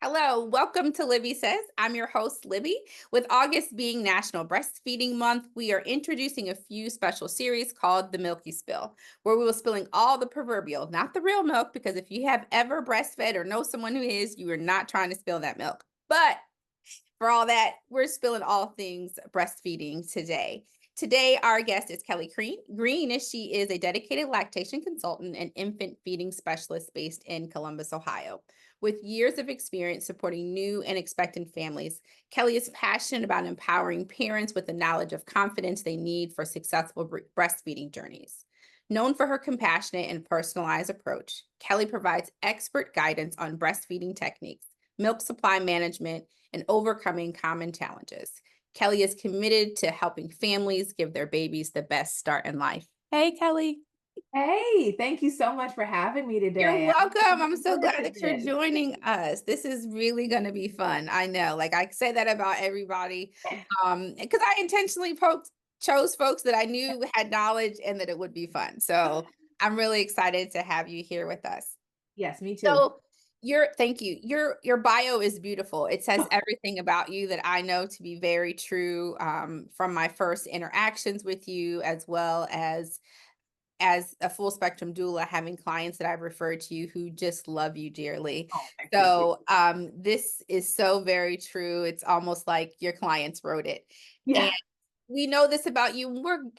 Hello, welcome to Libby Says. I'm your host, Libby. With August being National Breastfeeding Month, we are introducing a few special series called the Milky Spill, where we will spilling all the proverbial, not the real milk, because if you have ever breastfed or know someone who is, you are not trying to spill that milk. But for all that, we're spilling all things breastfeeding today. Today, our guest is Kellie Green. As she is a dedicated lactation consultant and infant feeding specialist based in Columbus, Ohio. With years of experience supporting new and expectant families, Kellie is passionate about empowering parents with the knowledge of confidence they need for successful breastfeeding journeys. Known for her compassionate and personalized approach, Kellie provides expert guidance on breastfeeding techniques, milk supply management, and overcoming common challenges. Kellie is committed to helping families give their babies the best start in life. Hey, Kellie. Hey, thank you so much for having me You're today. I'm welcome. I'm looking so forward glad to that you're this. joining us. This is really going to be fun. I know, like I say that about everybody, because I intentionally chose folks that I knew had knowledge and that it would be fun. So I'm really excited to have you here with us. Yes, me too. So thank you. Your bio is beautiful. It says everything about you that I know to be very true, from my first interactions with you, as well as a full spectrum doula, having clients that I've referred to you who just love you dearly. Oh, I appreciate it. So this is so very true. It's almost like your clients wrote it. And Yeah, we know this about you.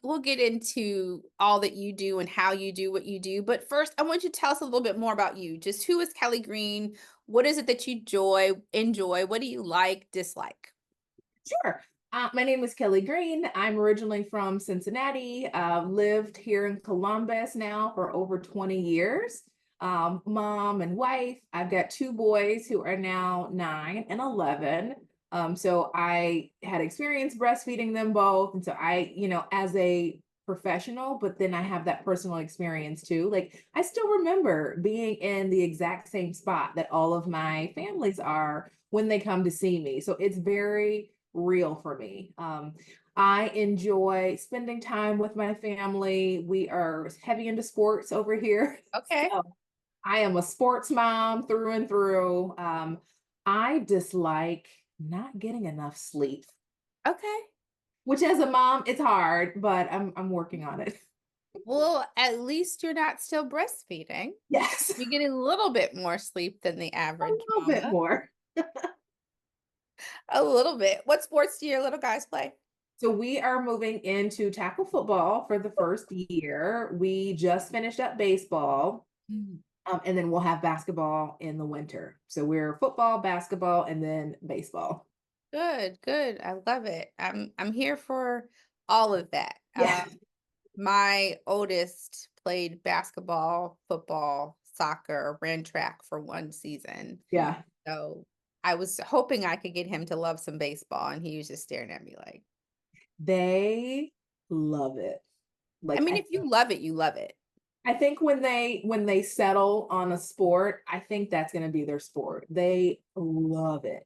We'll get into all that you do and how you do what you do. But first, I want you to tell us a little bit more about you. Just who is Kellie Green? What is it that you enjoy? What do you like, dislike? sure. My name is Kellie Green. I'm originally from Cincinnati. Lived here in Columbus now for over 20 years. Mom and wife. I've got two boys who are now 9 and 11. So I had experience breastfeeding them both. And so as a professional, but then I have that personal experience too. Like I still remember being in the exact same spot that all of my families are when they come to see me. So it's very real for me. I enjoy spending time with my family. We are heavy into sports over here. Okay. So I am a sports mom through and through. I dislike not getting enough sleep, Okay. which as a mom, it's hard, but I'm working on it. Well, at least you're not still breastfeeding. Yes, You're getting a little bit more sleep than the a average little bit mama. more. A little bit. What sports do your little guys play? So we are moving into tackle football for the first year. We just finished up baseball. Mm. And then we'll have basketball in the winter. So we're football, basketball, and then baseball. Good, good. I love it. I'm here for all of that. Yeah. My oldest played basketball, football, soccer, ran track for one season. Yeah. So I was hoping I could get him to love some baseball, and he was just staring at me like, They love it. I Like mean, if you love it, you love it. I think when they settle on a sport, I think that's going to be their sport. They love it.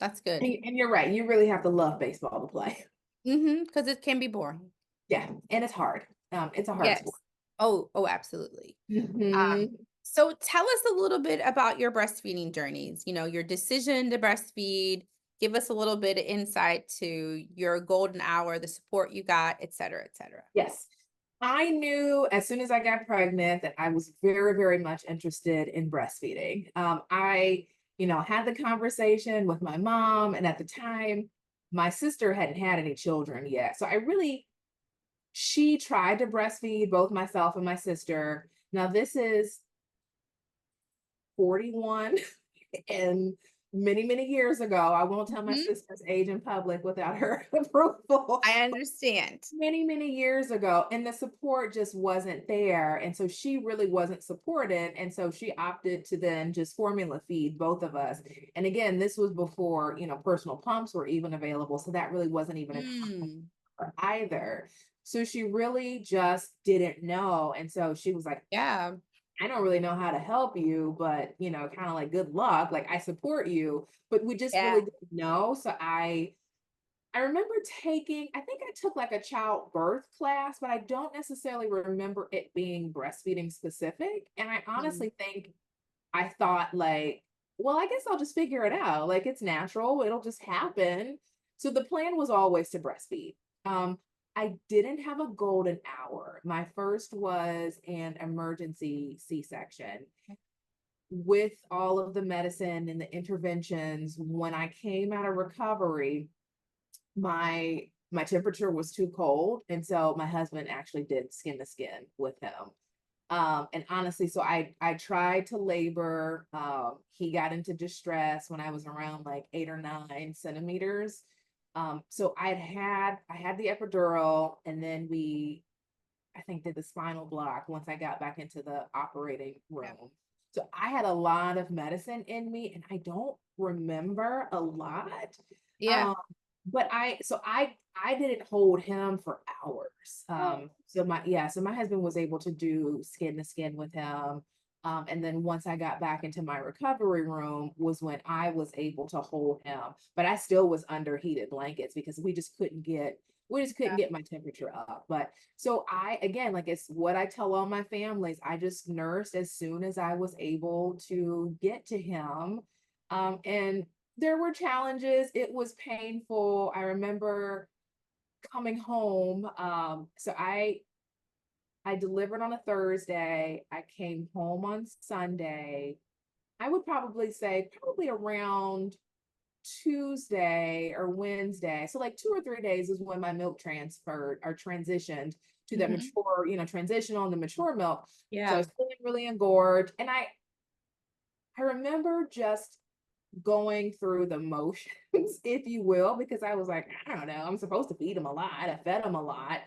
That's good. And you're right. You really have to love baseball to play. Because it can be boring. Yeah, and it's hard. It's a hard sport. Yes. Oh, absolutely. Um, Mhm. so tell us a little bit about your breastfeeding journeys, your decision to breastfeed. Give us a little bit of insight to your golden hour, the support you got, et cetera, et cetera. Yes. I knew as soon as I got pregnant that I was very, very much interested in breastfeeding. I had the conversation with my mom, and at the time, my sister hadn't had any children yet. So she tried to breastfeed both myself and my sister. Now, this is 41 and many, many years ago. I won't tell my Mhm. sister's age in public without her approval. I understand. Many, many years ago, and the support just wasn't there. And so she really wasn't supported. And so she opted to then just formula feed both of us. And again, this was before, personal pumps were even available. So that really wasn't even a time Mm, for either. So she really just didn't know. And so she was like, yeah. I don't really know how to help you, but kind of like good luck. Like I support you, but we just really Yeah. didn't know. So I remember I think I took like a childbirth class, but I don't necessarily remember it being breastfeeding specific. And I Mm, honestly think I thought like well, I guess I'll just figure it out. Like it's natural, it'll just happen. So the plan was always to breastfeed. Um, I didn't have a golden hour. My first was an emergency C-section. With all of the medicine and the interventions, when I came out of recovery, my temperature was too cold, and so my husband actually did skin to skin with him. And honestly, so I tried to labor. He got into distress when I was around like 8 or 9 centimeters. So I had the epidural, and then we, I think, did the spinal block once I got back into the operating Yeah. room. So I had a lot of medicine in me, and I don't remember a lot. Yeah. Um, but I didn't hold him for hours. Oh, So my husband was able to do skin to skin with him. And then once I got back into my recovery room was when I was able to hold him, but I still was under heated blankets because we just couldn't yeah. get my temperature up. But so I, again, like it's what I tell all my families, I just nursed as soon as I was able to get to him. And there were challenges. It was painful. I remember coming home. I delivered on a Thursday. I came home on Sunday. I would probably say probably around Tuesday or Wednesday. So like 2 or 3 days is when my milk transferred or transitioned to the Mhm. mature, transitional and the mature milk. So I Yeah. was feeling really engorged. And I remember just going through the motions, if you will, because I was like, I don't know, I'm supposed to feed him a lot. I fed him a lot.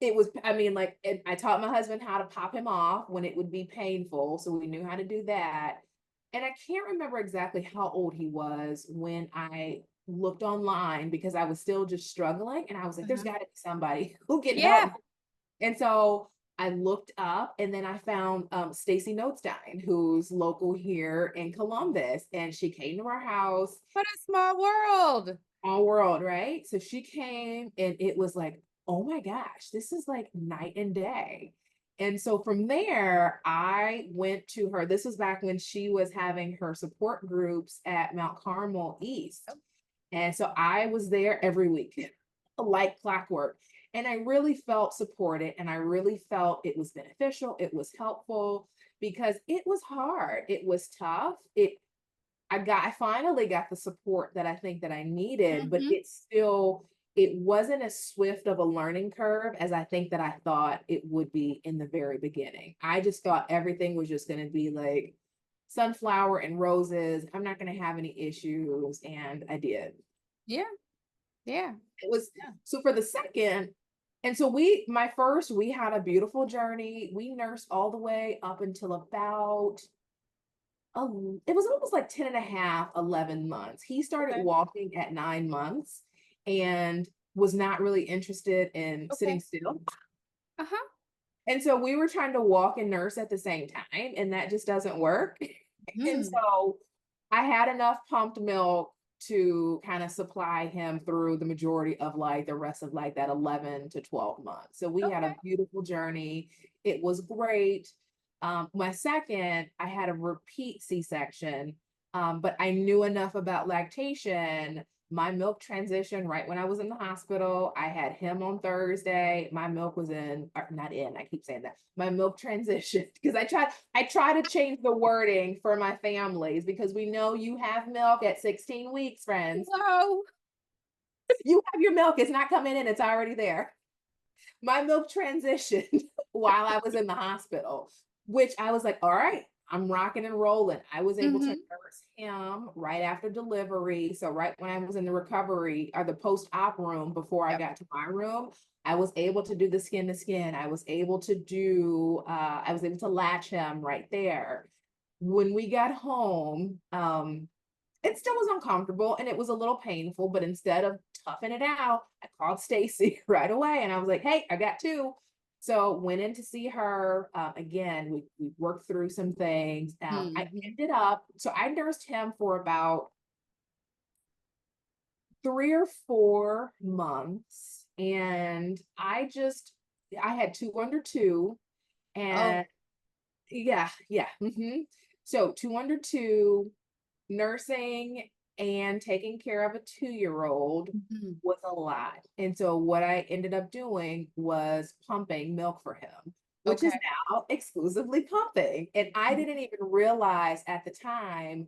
It was, I mean, like, I taught my husband how to pop him off when it would be painful. So we knew how to do that. And I can't remember exactly how old he was when I looked online because I was still just struggling. And I was like, there's Uh-huh. got to be somebody who can help Yeah. me. And so I looked up and then I found Stacy Notestein, who's local here in Columbus. And she came to our house, What a small world. all world, right? So she came and it was like, oh my gosh, this is like night and day. And so from there, I went to her. This was back when she was having her support groups at Mount Carmel East. And so I was there every week, like clockwork. And I really felt supported and I really felt it was beneficial. It was helpful because it was hard. It was tough. I finally got the support that I think that I needed, but Mhm. it wasn't as swift of a learning curve as I think that I thought it would be in the very beginning. I just thought everything was just going to be like sunflower and roses. I'm not going to have any issues. And I did. Yeah. Yeah. It was Yeah. so for the second, and so we had a beautiful journey. We nursed all the way up until about it was almost like 10 and a half, 11 months. He started Okay. walking at 9 months and was not really interested in sitting Okay. still. Uh-huh. And so we were trying to walk and nurse at the same time, and that just doesn't work. And Mhm. so I had enough pumped milk to kind of supply him through the majority of like the rest of like that 11 to 12 months. So we had Okay. a beautiful journey. It was great. My second, I had a repeat C-section, but I knew enough about lactation. My milk transition right when I was in the hospital. I had him on Thursday. My milk was in, or not in, I keep saying that. My milk transitioned because I try to change the wording for my families because we know you have milk at 16 weeks, friends. Whoa. You have your milk, it's not coming in, it's already there. My milk transitioned while I was in the hospital, which I was like, all right, I'm rocking and rolling. I was able to Mhm. nurse him right after delivery. So right when I was in the recovery or the post-op room before I Yep. got to my room, I was able to do the skin to skin. I was able to latch him right there. When we got home, it still was uncomfortable and it was a little painful, but instead of toughing it out, I called Stacy right away and I was like, hey, I got two. So went in to see her. Again, we worked through some things. Mhm. So I nursed him for about 3 or 4 months. And I had two under two. Oh, And yeah. So two under two. nursing and taking care of a 2-year-old Mhm. was a lot. And so what I ended up doing was pumping milk for him, which Okay. is now exclusively pumping. And I Mhm. didn't even realize at the time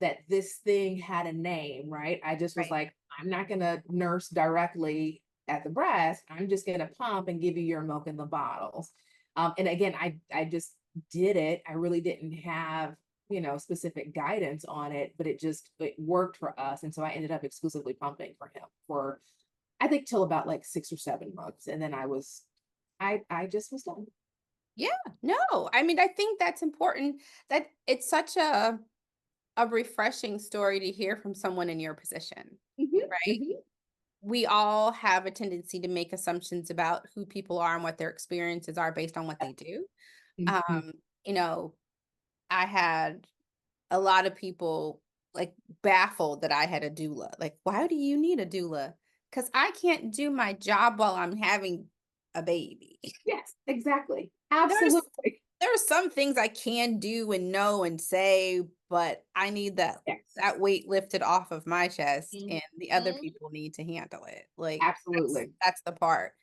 that this thing had a name, right? I just was Right. like, I'm not going to nurse directly at the breast. I'm just going to pump and give you your milk in the bottles. And again, I just did it. I really didn't have, specific guidance on it, but it worked for us. And so I ended up exclusively pumping for him for, I think, till about like 6 or 7 months. And then I just was done. Yeah. No, I mean, I think that's important, that it's such a refreshing story to hear from someone in your position, Mhm, right? mhm. We all have a tendency to make assumptions about who people are and what their experiences are based on what they do. Mhm. Um, you know, I had a lot of people like baffled that I had a doula. Like, why do you need a doula? Because I can't do my job while I'm having a baby. Yes, exactly. There's Absolutely. there are some things I can do and know and say, but I need Yes. that weight lifted off of my chest, and the other Mhm. people need to handle it. Like, Absolutely. that's the part.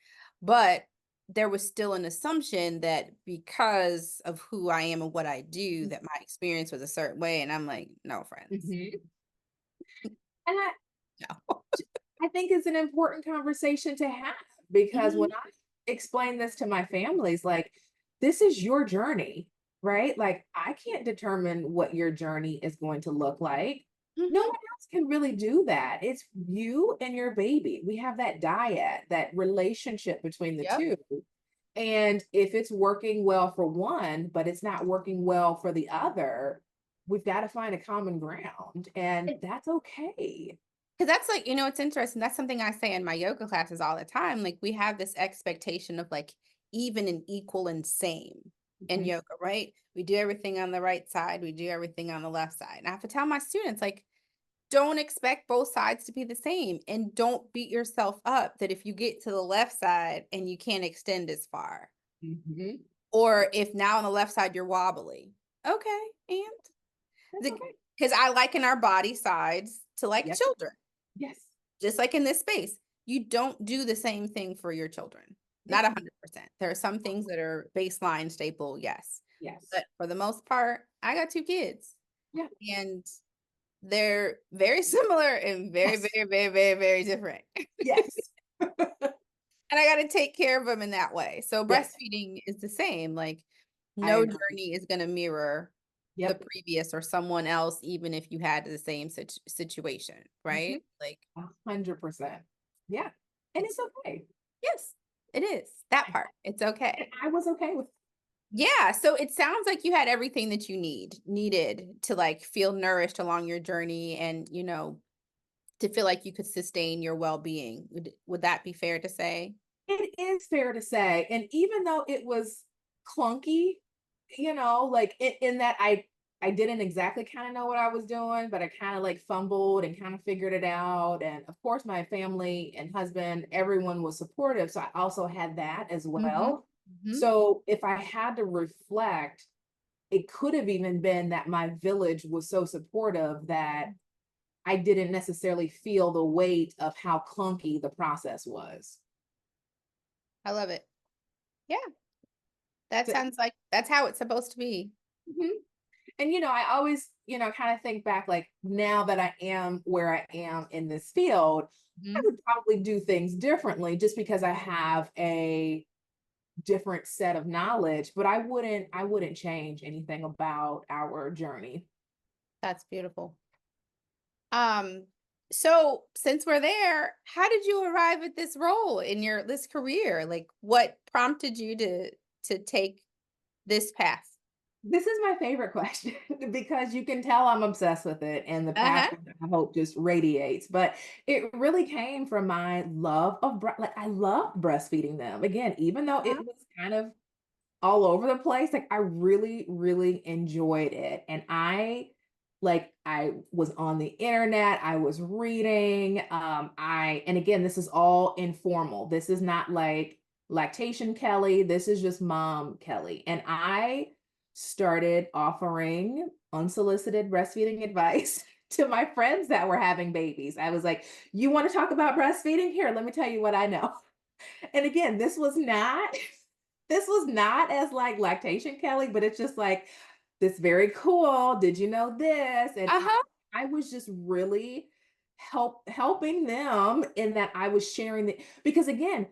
But there was still an assumption that because of who I am and what I do, that my experience was a certain way, and I'm like, "No, friends. Mhm. And No." I think it's an important conversation to have because when Mhm, I explain this to my families, like, this is your journey, right? Like, I can't determine what your journey is going to look like. No one mhm. else can really do that. It's you and your baby. We have that dyad, that relationship between the Yep. two. And if it's working well for one, but it's not working well for the other, we've got to find a common ground, and that's okay. 'Cause that's like, it's interesting. That's something I say in my yoga classes all the time. Like, we have this expectation of like even and equal and same in Mhm. yoga, right? We do everything on the right side, we do everything on the left side. And I have to tell my students, like, don't expect both sides to be the same. And don't beat yourself up that if you get to the left side and you can't extend as far, Mhm. or if now on the left side you're wobbly. Okay. That's And okay. because I liken our body sides to like Yep. children. Yes. Just like in this space, you don't do the same thing for your children. Not Yep. 100%. There are some things that are baseline staple, yes. Yes. But for the most part, I got 2 kids, Yeah. and they're very similar and very, Yes. very, very, very, very different. Yes. And I gotta take care of them in that way. So Yes. breastfeeding is the same, like, I no agree. journey is gonna mirror the Yep. previous or someone else, even if you had the same situation, right? Mhm. Like, 100%. Yeah. And it's it's okay. yes, it is. That And part, it's okay. and I was okay with. Yeah, so it sounds like you had everything that you needed to, like, feel nourished along your journey and, to feel like you could sustain your well-being. Would that be fair to say? It is fair to say, and even though it was clunky, like in that I didn't exactly kind of know what I was doing, but I kind of like fumbled and kind of figured it out. And of course, my family and husband, everyone was supportive, so I also had that as Mhm, well. mhm. So if I had to reflect, it could have even been that my village was so supportive that I didn't necessarily feel the weight of how clunky the process was. I love it. Yeah, that So, sounds like that's how it's supposed to be. mhm. And I always, kind of think back, like, now that I am where I am in this field, I Mhm. would probably do things differently just because I have a different set of knowledge, but I wouldn't change anything about our journey. That's beautiful. Um, so since we're there, how did you arrive at this role in this career? Like, what prompted you to take this path? This is my favorite question because you can tell I'm obsessed with it and the Uh-huh. passion, I hope, just radiates. But it really came from my love of like, I love breastfeeding them. Again, even though it Uh-huh. was kind of all over the place, like, I really, really enjoyed it. And I was on the internet, I was reading, and again, this is all informal. This is not like lactation Kelly. This is just mom Kelly. And I started offering unsolicited breastfeeding advice to my friends that were having babies. I was like, you want to talk about breastfeeding? Here, let me tell you what I know. And again, this was not this was not as like lactation, Kelly, but it's just like this very cool. Did you know this? And Uh-huh. I was just really helping them in that I was sharing the because again,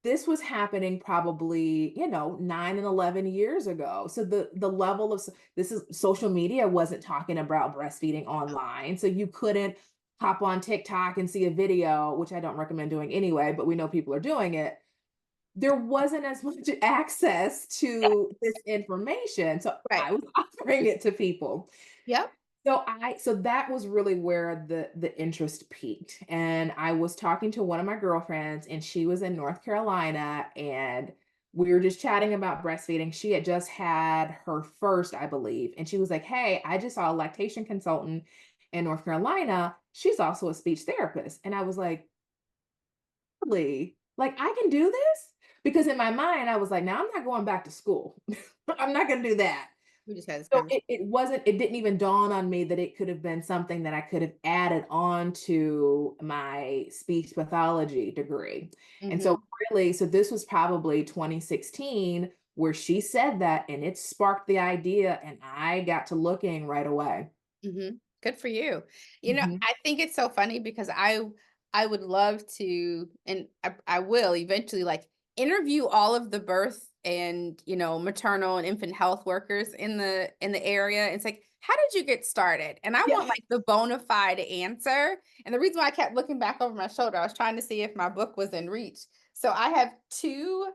this was happening probably, 9 and 11 years ago. So the level of this is social media wasn't talking about breastfeeding online. So you couldn't hop on TikTok and see a video, which I don't recommend doing anyway, but we know people are doing it. There wasn't as much access to this information. So Right. I was offering it to people. Yep. So that was really where the interest peaked. And I was talking to one of my girlfriends and she was in North Carolina and we were just chatting about breastfeeding. She had just had her first, I believe, and she was like, "Hey, I just saw a lactation consultant in North Carolina. She's also a speech therapist." And I was like, "Really? Like I can do this?" Because in my mind I was like, "Now I'm not going back to school. I'm not going to do that." We just had this So conversation. it didn't even dawn on me that it could have been something that I could have added on to my speech pathology degree. And so Mm-hmm. really, so this was probably 2016 where she said that and it sparked the idea and I got to looking right away. Mm-hmm. Good for you. Mhm. I think it's so funny because I would love to, and I will eventually like interview all of the birth and maternal and infant health workers in the area. It's like, how did you get started? And I want Yeah. like the bona fide answer. And the reason why I kept looking back over my shoulder, I was trying to see if my book was in reach. So I have two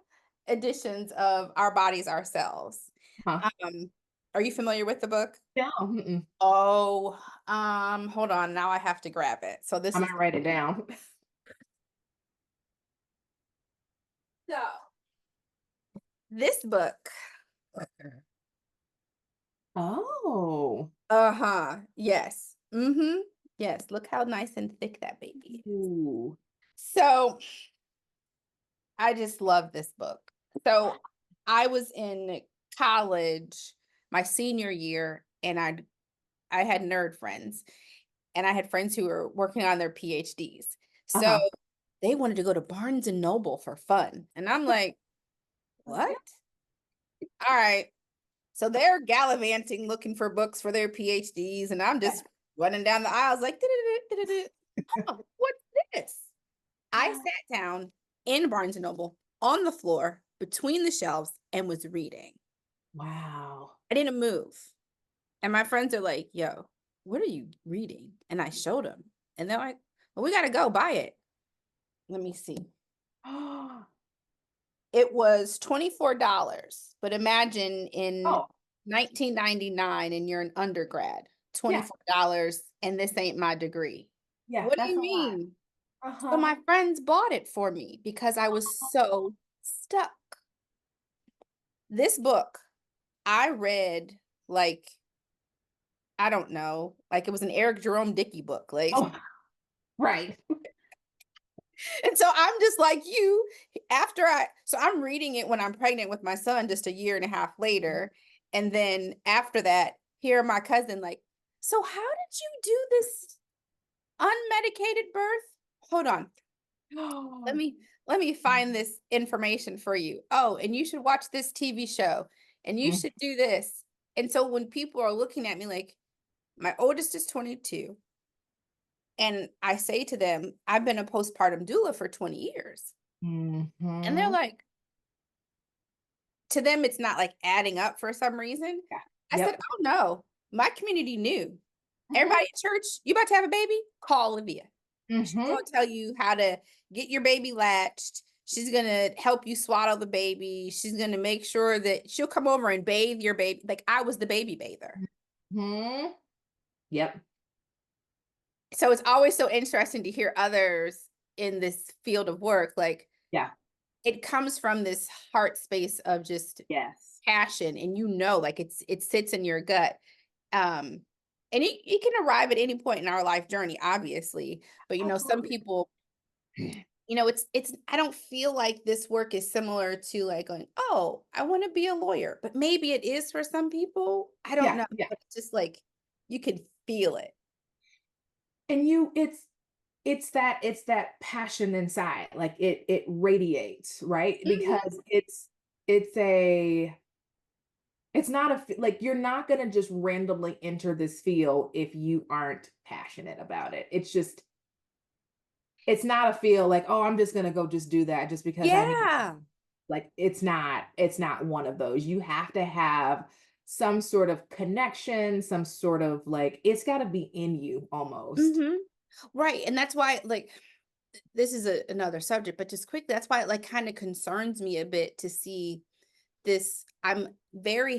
editions of Our Bodies, Ourselves. Huh. Um, are you familiar with the book? No. Mm-mm. Oh, hold on. Now I have to grab it. So this I'm is gonna write it down. so this book. Oh. Uh-huh. Yes. Mm-hmm. Yes. Look how nice and thick that baby is. Ooh. So I just love this book. So I was in college my senior year, and I had nerd friends, and I had friends who were working on their PhDs. So Uh-huh. they wanted to go to Barnes and Noble for fun. And I'm like, what? All right. So they're gallivanting looking for books for their PhDs, and I'm just running down the aisles like, oh, what's this? I sat down in Barnes and Noble on the floor between the shelves and was reading. Wow. I didn't move. And my friends are like, yo, what are you reading? And I showed them. And they're like, well, we got to go buy it. Let me see. It was $24, but imagine in Oh, 1999 and you're an undergrad, yeah. $24, and this ain't my degree. Yeah, What do that's you a lot. mean? So Uh-huh. my friends bought it for me because I was so stuck. This book I read like, I don't know, like it was an Eric Jerome Dickey book. Like, Oh, right. and so I'm just like you, so I'm reading it when I'm pregnant with my son just a year and a half later. And then after that, here my cousin, like, so how did you do this unmedicated birth? Hold on. Let Oh. me let me find this information for you. Oh, and you should watch this TV show and you Mm, should do this. And so when people are looking at me like my oldest is 22 and I say to them, I've been a postpartum doula for 20 years. And they're mhm. like, to them, it's not like adding up for some reason. Yeah. I said, Yep. oh no, my community knew. Mhm, Everybody at church, you about to have a baby? Call Olivia. She's mhm. gonna tell you how to get your baby latched. She's gonna help you swaddle the baby. She's gonna make sure that she'll come over and bathe your baby. Like I was the baby bather. Mhm. Yep. So it's always so interesting to hear others in this field of work. Like Yeah. it comes from this heart space of just Yes. passion, and like it sits in your gut. Um, and it can arrive at any point in our life journey, obviously. But some Absolutely. people it's I don't feel like this work is similar to like going, "Oh, I want to be a lawyer." But maybe it is for some people. I don't Yeah, know, yeah. but it's just like you can feel it. And it's that passion inside. Like it radiates, right? Mhm. Because it's a it's not like you're not going to just randomly enter this field if you aren't passionate about it. It's not a field like, oh, I'm just going to go just do that just because I need, Yeah. like, it's not one of those. You have to have some sort of connection, some sort of, like, it's got to be in you almost. Mhm. Right, and that's why, like, this is another subject, but just quick, that's why it, like, kinda concerns me a bit to see this. I'm very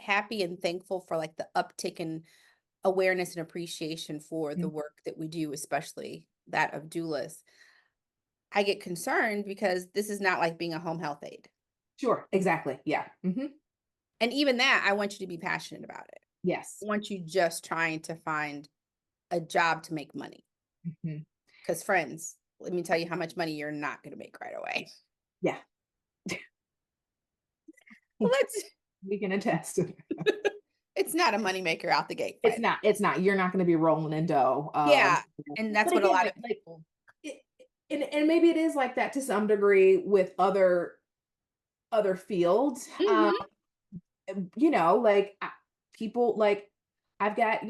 happy and thankful for, like, the uptick in awareness and appreciation for the Mhm. work that we do, especially that of doulas. I get concerned because this is not like being a home health aide, Sure, exactly. Yeah. and even that, I want you to be passionate about it. Yes. I want you just trying to find a job to make money. Mhm. Because friends, let me tell you how much money you're not gonna make right away. Yeah. Let's We can attest to that. It's not a moneymaker out the gate, It's by the not, it's not. You're not gonna be rolling in dough. Yeah, and that's But what a again, lot of like people. it, and maybe it is like that to some degree with other fields. Mhm, Like people like I've got,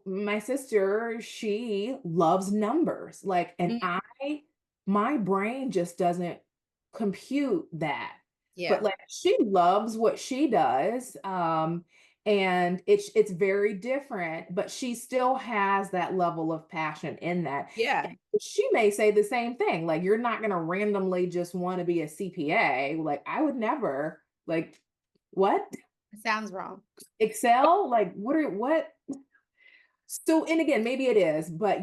my sister, she loves numbers. Like, and mm, my brain just doesn't compute that. But yeah, like she loves what she does. And it's very different, but she still has that level of passion in that. yeah, And she may say the same thing. Like, you're not gonna randomly just want to be a CPA. Like, I would never, like, what? it sounds wrong. Excel? Like, what? So, and again, maybe it is, but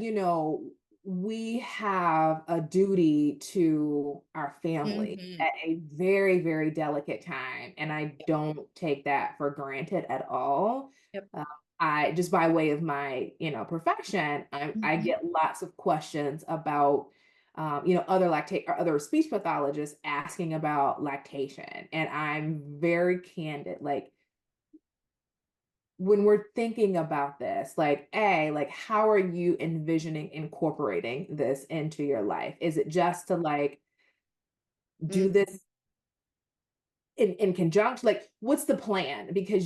we have a duty to our family Mhm, at a very, very delicate time. And I yep, don't take that for granted at all. yep, Uh, I just by way of my, profession, I mhm, get lots of questions about, other lactate or other speech pathologists asking about lactation. And I'm very candid. Like, when we're thinking about this, like, how are you envisioning incorporating this into your life? Is it just to, like, do mhm, this in conjunction? Like, what's the plan? Because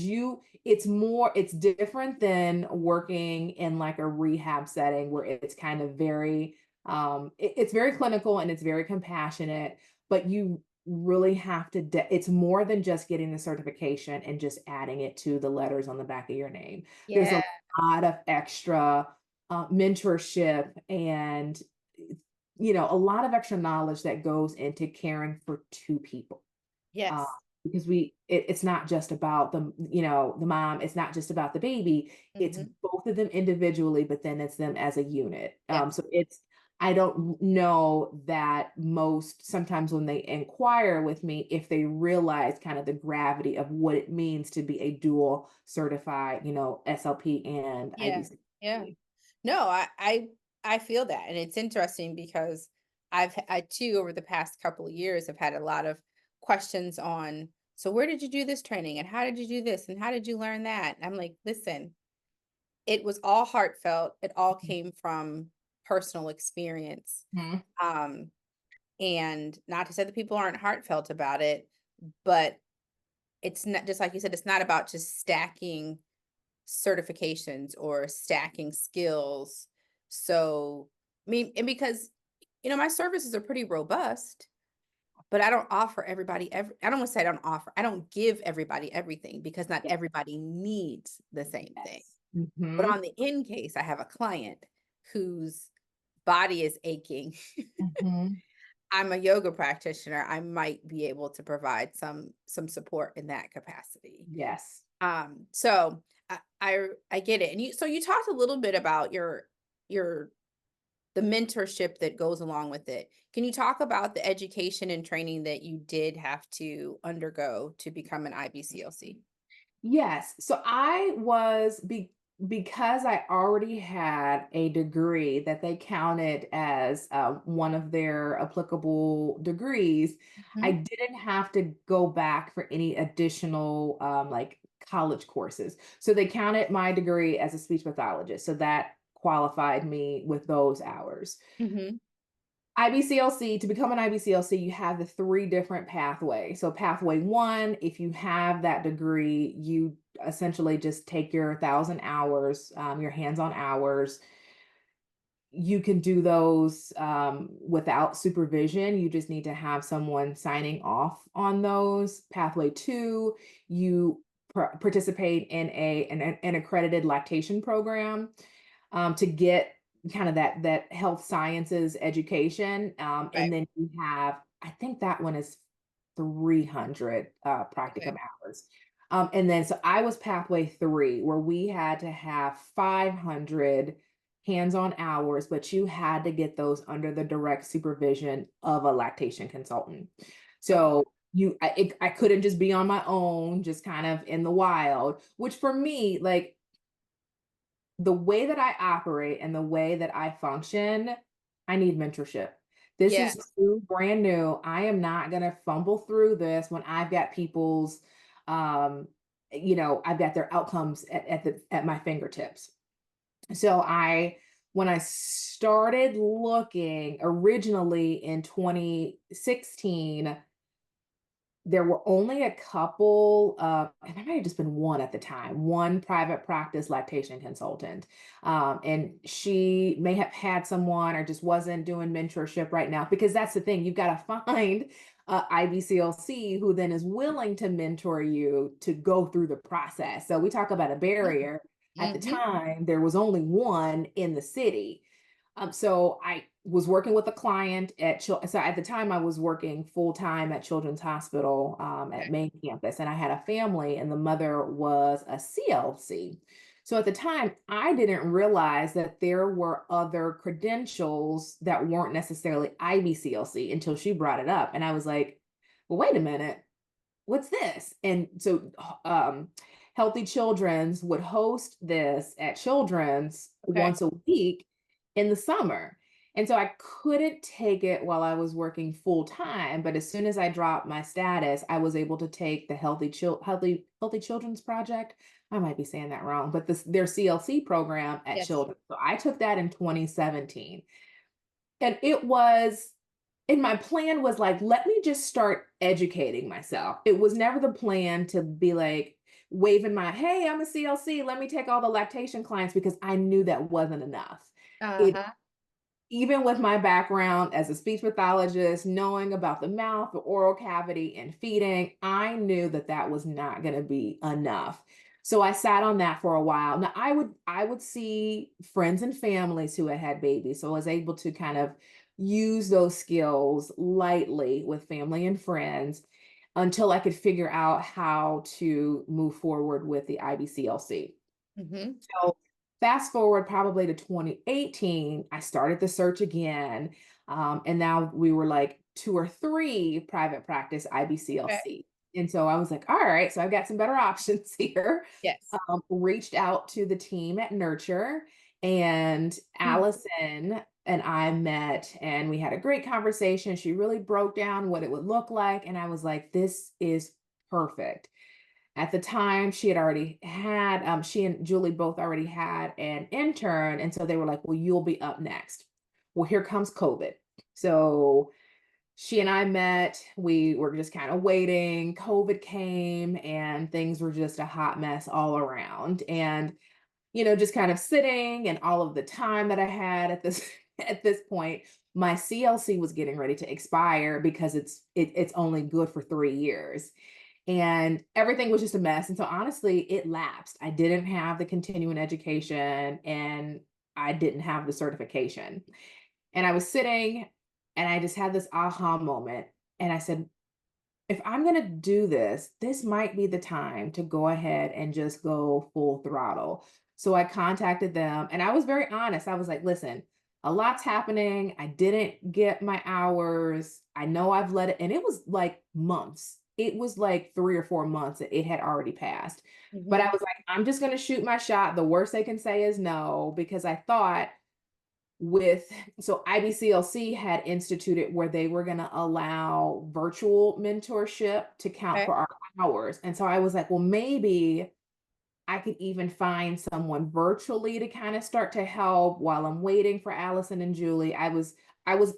it's different than working in like a rehab setting where it's kind of very, it's very clinical and it's very compassionate, but you really have to, it's more than just getting the certification and just adding it to the letters on the back of your name. There's yeah, a lot of extra mentorship and, a lot of extra knowledge that goes into caring for two people. uh, yes, because it's not just about the mom, it's not just about the baby, it's mhm, both of them individually, but then it's them as a unit. yep, So I don't know that most sometimes when they inquire with me, if they realize kind of the gravity of what it means to be a dual certified, SLP and yeah, yeah. IBCLC. No, I feel that, and it's interesting because I too over the past couple of years have had a lot of questions on. So where did you do this training, and how did you do this, and how did you learn that? And I'm like, listen, it was all heartfelt. It all came from personal experience. Mhm. Um, and not to say that people aren't heartfelt about it, but it's not just like you said. It's not about just stacking certifications or stacking skills. So, I mean, and because, my services are pretty robust, but I don't offer everybody I don't want to say I don't offer, I don't give everybody everything because not Yeah. everybody needs the same thing. Yes. But Hmm. on the in case I have a client whose body is aching, Hmm. I'm a yoga practitioner, I might be able to provide some support in that capacity. Yes. So I get it. And you talked a little bit about your the mentorship that goes along with it. Can you talk about the education and training that you did have to undergo to become an IBCLC? Yes. So I was because I already had a degree that they counted as one of their applicable degrees, I Mhm. didn't have to go back for any additional like college courses. So they counted my degree as a speech pathologist. So that qualified me with those hours. Mhm. IBCLC, to become an IBCLC, you have the three different pathways. So, pathway one, if you have that degree, you essentially just take your 1,000 hours, your hands on hours. You can do those without supervision. You just need to have someone signing off on those. Pathway two, you participate in an accredited lactation program to get kind of that health sciences education. And Right. then you have, I think that one is 300 Okay. practicum hours. And then so I was pathway three, where we had to have 500 hands-on hours, but you had to get those under the direct supervision of a lactation consultant. Okay. So I couldn't just be on my own, just kind of in the wild, which for me, like the way that I operate and the way that I function, I need mentorship. This is Yes. brand new. I am not going to fumble through this when I've got people's, um, I've got their outcomes at my fingertips. So when I started looking originally in 2016, there were only a couple and there might have just been one at the time, one private practice lactation consultant. And she may have had someone or just wasn't doing mentorship right now, because that's the thing. You've got to find IBCLC who then is willing to mentor you to go through the process. So we talk about a barrier. At the Mhm. time, there was only one in the city. So I was working with a client so at the time I was working full time at Children's Hospital at Okay. main campus, and I had a family, and the mother was a CLC. So at the time, I didn't realize that there were other credentials that weren't necessarily IBCLC until she brought it up, and I was like, "Well, wait a minute, what's this?" And so, Healthy Children's would host this at Children's Okay. once a week in the summer. And so I couldn't take it while I was working full time, but as soon as I dropped my status, I was able to take the Healthy Children's Project. I might be saying that wrong, but their CLC program at Yes. Children's. So I took that in 2017. And it was, and my plan was like, let me just start educating myself. It was never the plan to be like waving my, hey, I'm a CLC, let me take all the lactation clients, because I knew that wasn't enough. It Uh-huh. Even with my background as a speech pathologist, knowing about the mouth, the oral cavity, and feeding, I knew that that was not going to be enough. So I sat on that for a while. Now I would see friends and families who had had babies, so I was able to kind of use those skills lightly with family and friends until I could figure out how to move forward with the IBCLC. Mhm. So fast forward probably to 2018, I started the search again. And now we were like two or three private practice Okay. IBCLC. And so I was like, all right, so I've got some better options here. Yes. Reached out to the team at Nurture, and Mm. Allison and I met, and we had a great conversation. She really broke down what it would look like. And I was like, this is perfect. At the time, she and Julie both already had an intern. And so they were like, well, you'll be up next. Well, here comes COVID. So she and I met, we were just kind of waiting. COVID came and things were just a hot mess all around. And, just kind of sitting, and all of the time that I had at this at this point, my CLC was getting ready to expire because it's only good for 3 years, and everything was just a mess. And so honestly, it lapsed. I didn't have the continuing education, and I didn't have the certification. And I was sitting, and I just had this aha moment. And I said, if I'm going to do this, this might be the time to go ahead and just go full throttle. So I contacted them, and I was very honest. I was like, listen, a lot's happening. I didn't get my hours. I know I've let it, and it was like months it was like 3 or 4 months that it had already passed. But I Mhm. was like, I'm just going to shoot my shot. The worst they can say is no, because I thought so IBCLC had instituted where they were going to allow virtual mentorship to count Okay. for our hours. And so I was like, well, maybe I could even find someone virtually to kind of start to help while I'm waiting for Allison and Julie. I was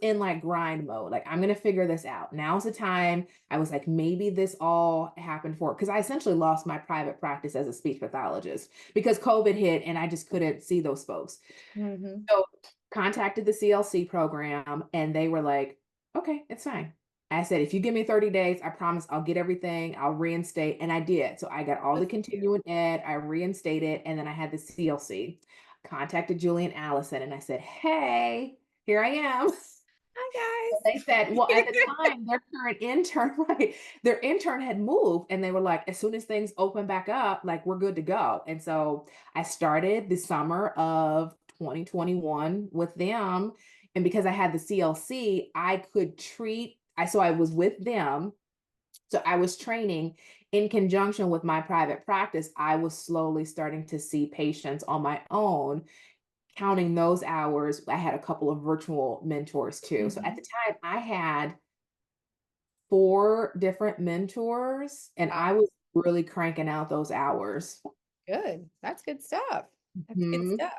in like grind mode. Like, I'm gonna figure this out. Now's the time. I was like, maybe this all happened for because I essentially lost my private practice as a speech pathologist because COVID hit and I just couldn't see those folks. Mhm. So contacted the CLC program and they were like, okay, it's fine. I said, if you give me 30 days, I promise I'll get everything. I'll reinstate. And I did. So I got all the Good for you. continuing ed, I reinstated, and then I had the CLC. Contacted Julie and Allison and I said, hey, here I am. Hi, They said, well, at the guys. time, their current intern, right, their intern had moved and they were like, as soon as things open back up, like we're good to go. And so I started the summer of 2021 with them. And because I had the CLC, I could so I was with them. So I was training in conjunction with my private practice. I was slowly starting to see patients on my own, counting those hours. I had a couple of virtual mentors too. So at Mhm. the time, I had 4 different mentors, and I Wow. was really cranking out those hours. Good. That's good stuff. That's good Mhm. stuff.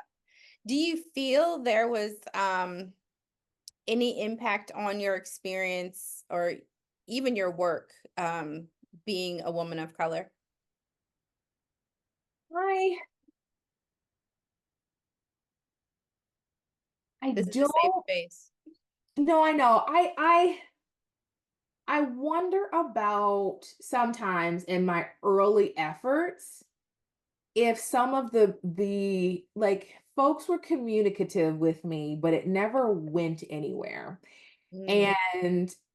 Do you feel there was any impact on your experience or even your work being a woman of color? I I This is a safe don't space. know. I know. I wonder about sometimes in my early efforts if some of the like folks were communicative with me, but it never went anywhere. Mm,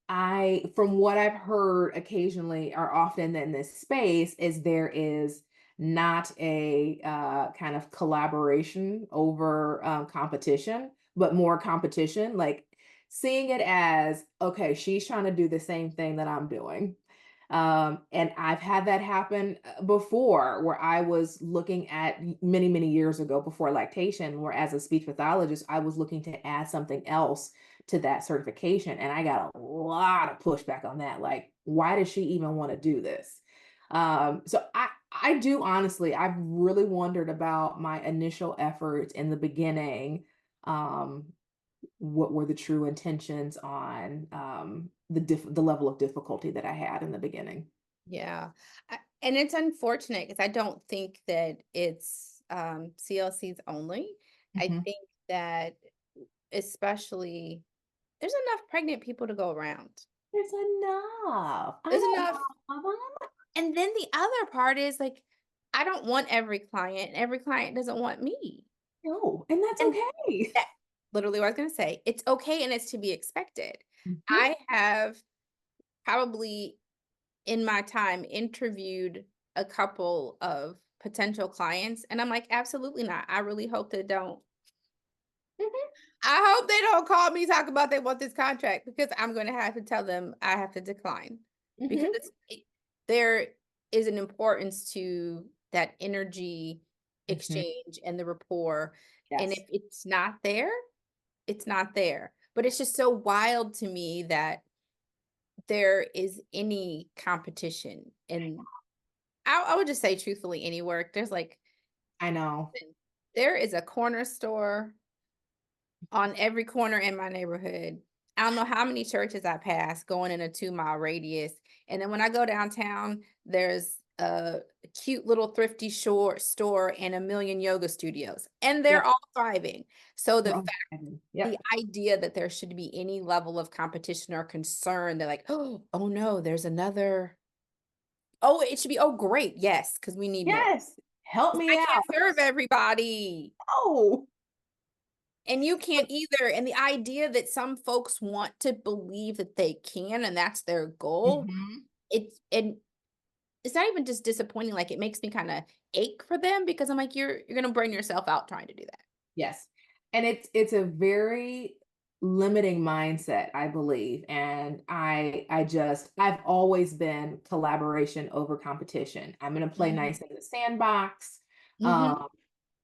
And from what I've heard occasionally or often in this space, is there is not a kind of collaboration over competition, but more competition, like seeing it as, okay, she's trying to do the same thing that I'm doing. And I've had that happen before where I was looking at many, many years ago before lactation, where as a speech pathologist, I was looking to add something else to that certification. And I got a lot of pushback on that. Like, why does she even want to do this? So I do honestly, I've really wondered about my initial efforts in the beginning. Um, what were the true intentions on the level of difficulty that I had in the beginning? yeah. And it's unfortunate because I don't think that it's CLCs only. I Mhm. think that especially there's enough pregnant people to go around. There's enough. I There's don't enough. have them. And then the other part is like, I don't want every client. Every client doesn't want me. No, and that's And okay. that literally what I was gonna say. It's okay and it's to be expected. Mhm. I have probably in my time interviewed a couple of potential clients and I'm like, absolutely not. I really hope they don't. Mhm. I hope they don't call me talk about they want this contract because I'm going to have to tell them I have to decline because Mhm. there is an importance to that energy Mhm. exchange and the rapport. And if Yes. it's not there, it's not there. But it's just so wild to me that there is any competition. And I would just say, truthfully, any work, there's like, I know. there is a corner store on every corner in my neighborhood. I don't know how many churches I pass going in a 2 mile radius. And then when I go downtown, there's a cute little thrifty short store and a million yoga studios, and they're Yep. all thriving. So They're all excited. the Yep. idea that there should be any level of competition or concern, they're like, oh no, there's another. Oh, it should be, oh great, yes, because we need more. Yes. Help I me can't out. serve everybody. Oh. And you can't either. And the idea that some folks want to believe that they can and that's their goal, Mhm. and it's not even just disappointing, like it makes me kind of ache for them because I'm like, you're gonna burn yourself out trying to do that. Yes. And it's a very limiting mindset, I believe. And I've always been collaboration over competition. I'm going to play Mhm. nice in the sandbox. Mhm. Um,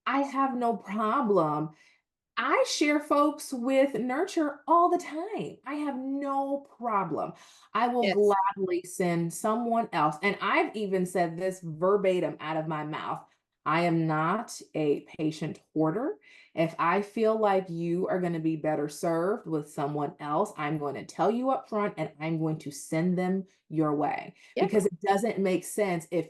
I have no problem. I share folks with nurture all the time. I have no problem. I will Yes. gladly send someone else. And I've even said this verbatim out of my mouth. I am not a patient hoarder. If I feel like you are going to be better served with someone else, I'm going to tell you up front and I'm going to send them your way Yeah. because it doesn't make sense if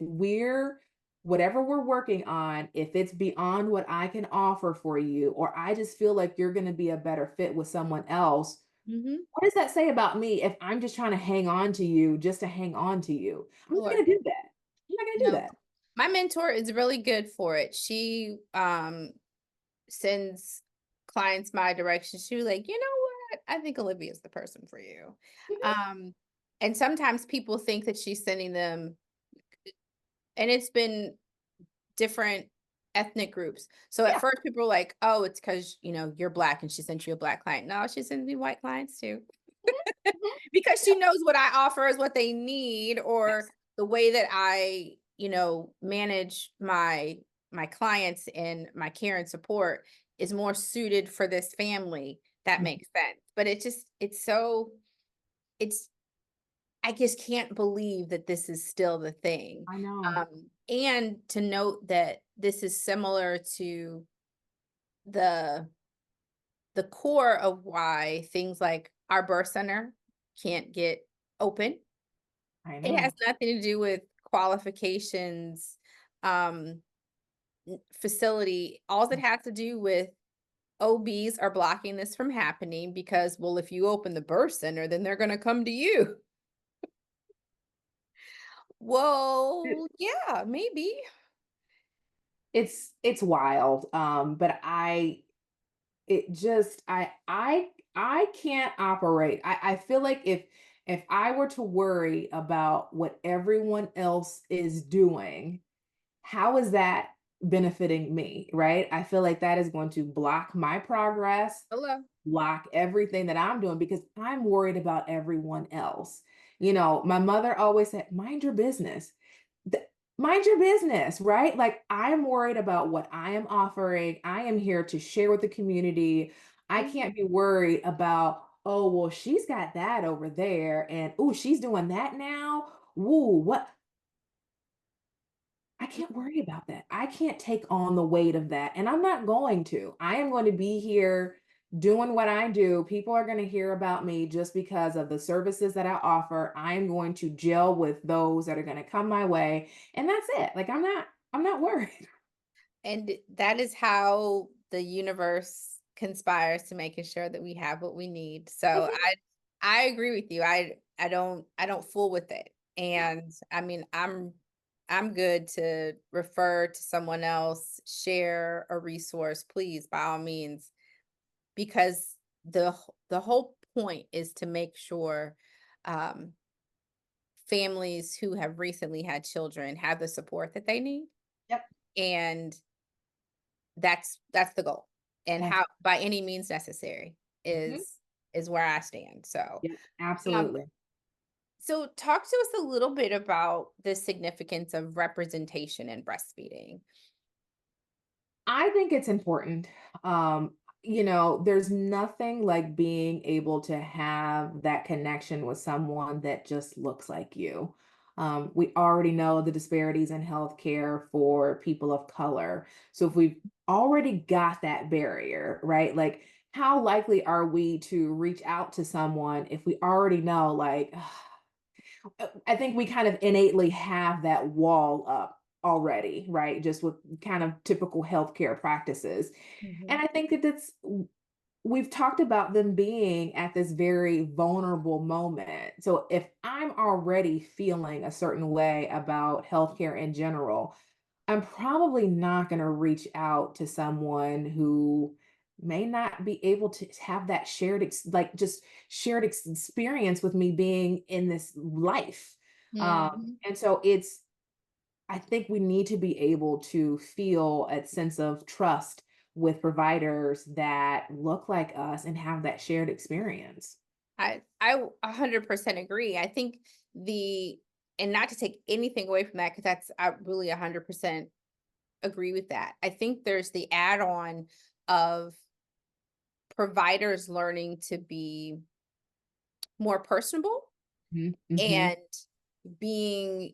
whatever we're working on, if it's beyond what I can offer for you, or I just feel like you're going to be a better fit with someone else, Mhm. what does that say about me if I'm just trying to hang on to you just to hang on to you? I'm not Sure. going to do that. I'm not going to do No. that. My mentor is really good for it. She sends clients my direction. She was like, you know what? I think Olivia is the person for you. Mhm. Um, and sometimes people think that she's sending them, and it's been different ethnic groups. So at Yeah. first people were like, oh, it's because you're black and she sent you a black client. No, she sends me white clients too. Mhm. Because she Yep. knows what I offer is what they need, or Yes. the way that I, manage my clients and my care and support is more suited for this family. That Mhm. makes sense. But it's I just can't believe that this is still the thing. I know. And to note that this is similar to the the core of why things like our birth center can't get open. I It has know. nothing to do with qualifications, um, facility. All it has to do with OBs are blocking this from happening because, well, if you open the birth center, then they're going to come to you. It- Well, yeah, maybe. it's wild. But it just I can't operate. I feel like if I were to worry about what everyone else is doing, how is that benefiting me, right? I feel like that is going to block my progress, Hello. block everything that I'm doing because I'm worried about everyone else. My mother always said, mind your business. Th- Mind your business, right? Like I'm worried about what I am offering. I am here to share with the community. I Mhm. can't be worried about, oh, well, she's got that over there and oh, she's doing that now. Woo, what? I can't worry about that. I can't take on the weight of that. And I'm not going to. I am going to be here doing what I do. People are going to hear about me just because of the services that I offer. I'm going to gel with those that are going to come my way. And that's it. Like I'm not worried. And that is how the universe conspires to making sure that we have what we need. So Mhm. I agree with you. I don't fool with it. Yeah. And I mean, I'm good to refer to someone else, share a resource, please, by all means, because the whole point is to make sure um, families who have recently had children have the support that they need, Yep. and that's the goal. And Yes. how by any means necessary Mhm. is where I stand. So Yep. um Absolutely. so talk to us a little bit about the significance of representation in breastfeeding. I think it's important. There's nothing like being able to have that connection with someone that just looks like you. We already know the disparities in healthcare for people of color. So if we've already got that barrier, right? Like, how likely are we to reach out to someone if we already know, like, I think we kind of innately have that wall up already, right? Just with kind of typical healthcare practices. And Mhm. I think that we've talked about them being at this very vulnerable moment. So if I'm already feeling a certain way about healthcare in general, I'm probably not going to reach out to someone who may not be able to have that like just experience with me being in this life. Mhm. And so I think we need to be able to feel a sense of trust with providers that look like us and have that shared experience. I 100% agree. I think the and not to take anything away from that, because that's I really 100% agree with that. I think there's the add-on of providers learning to be more personable Mhm, mhm, and being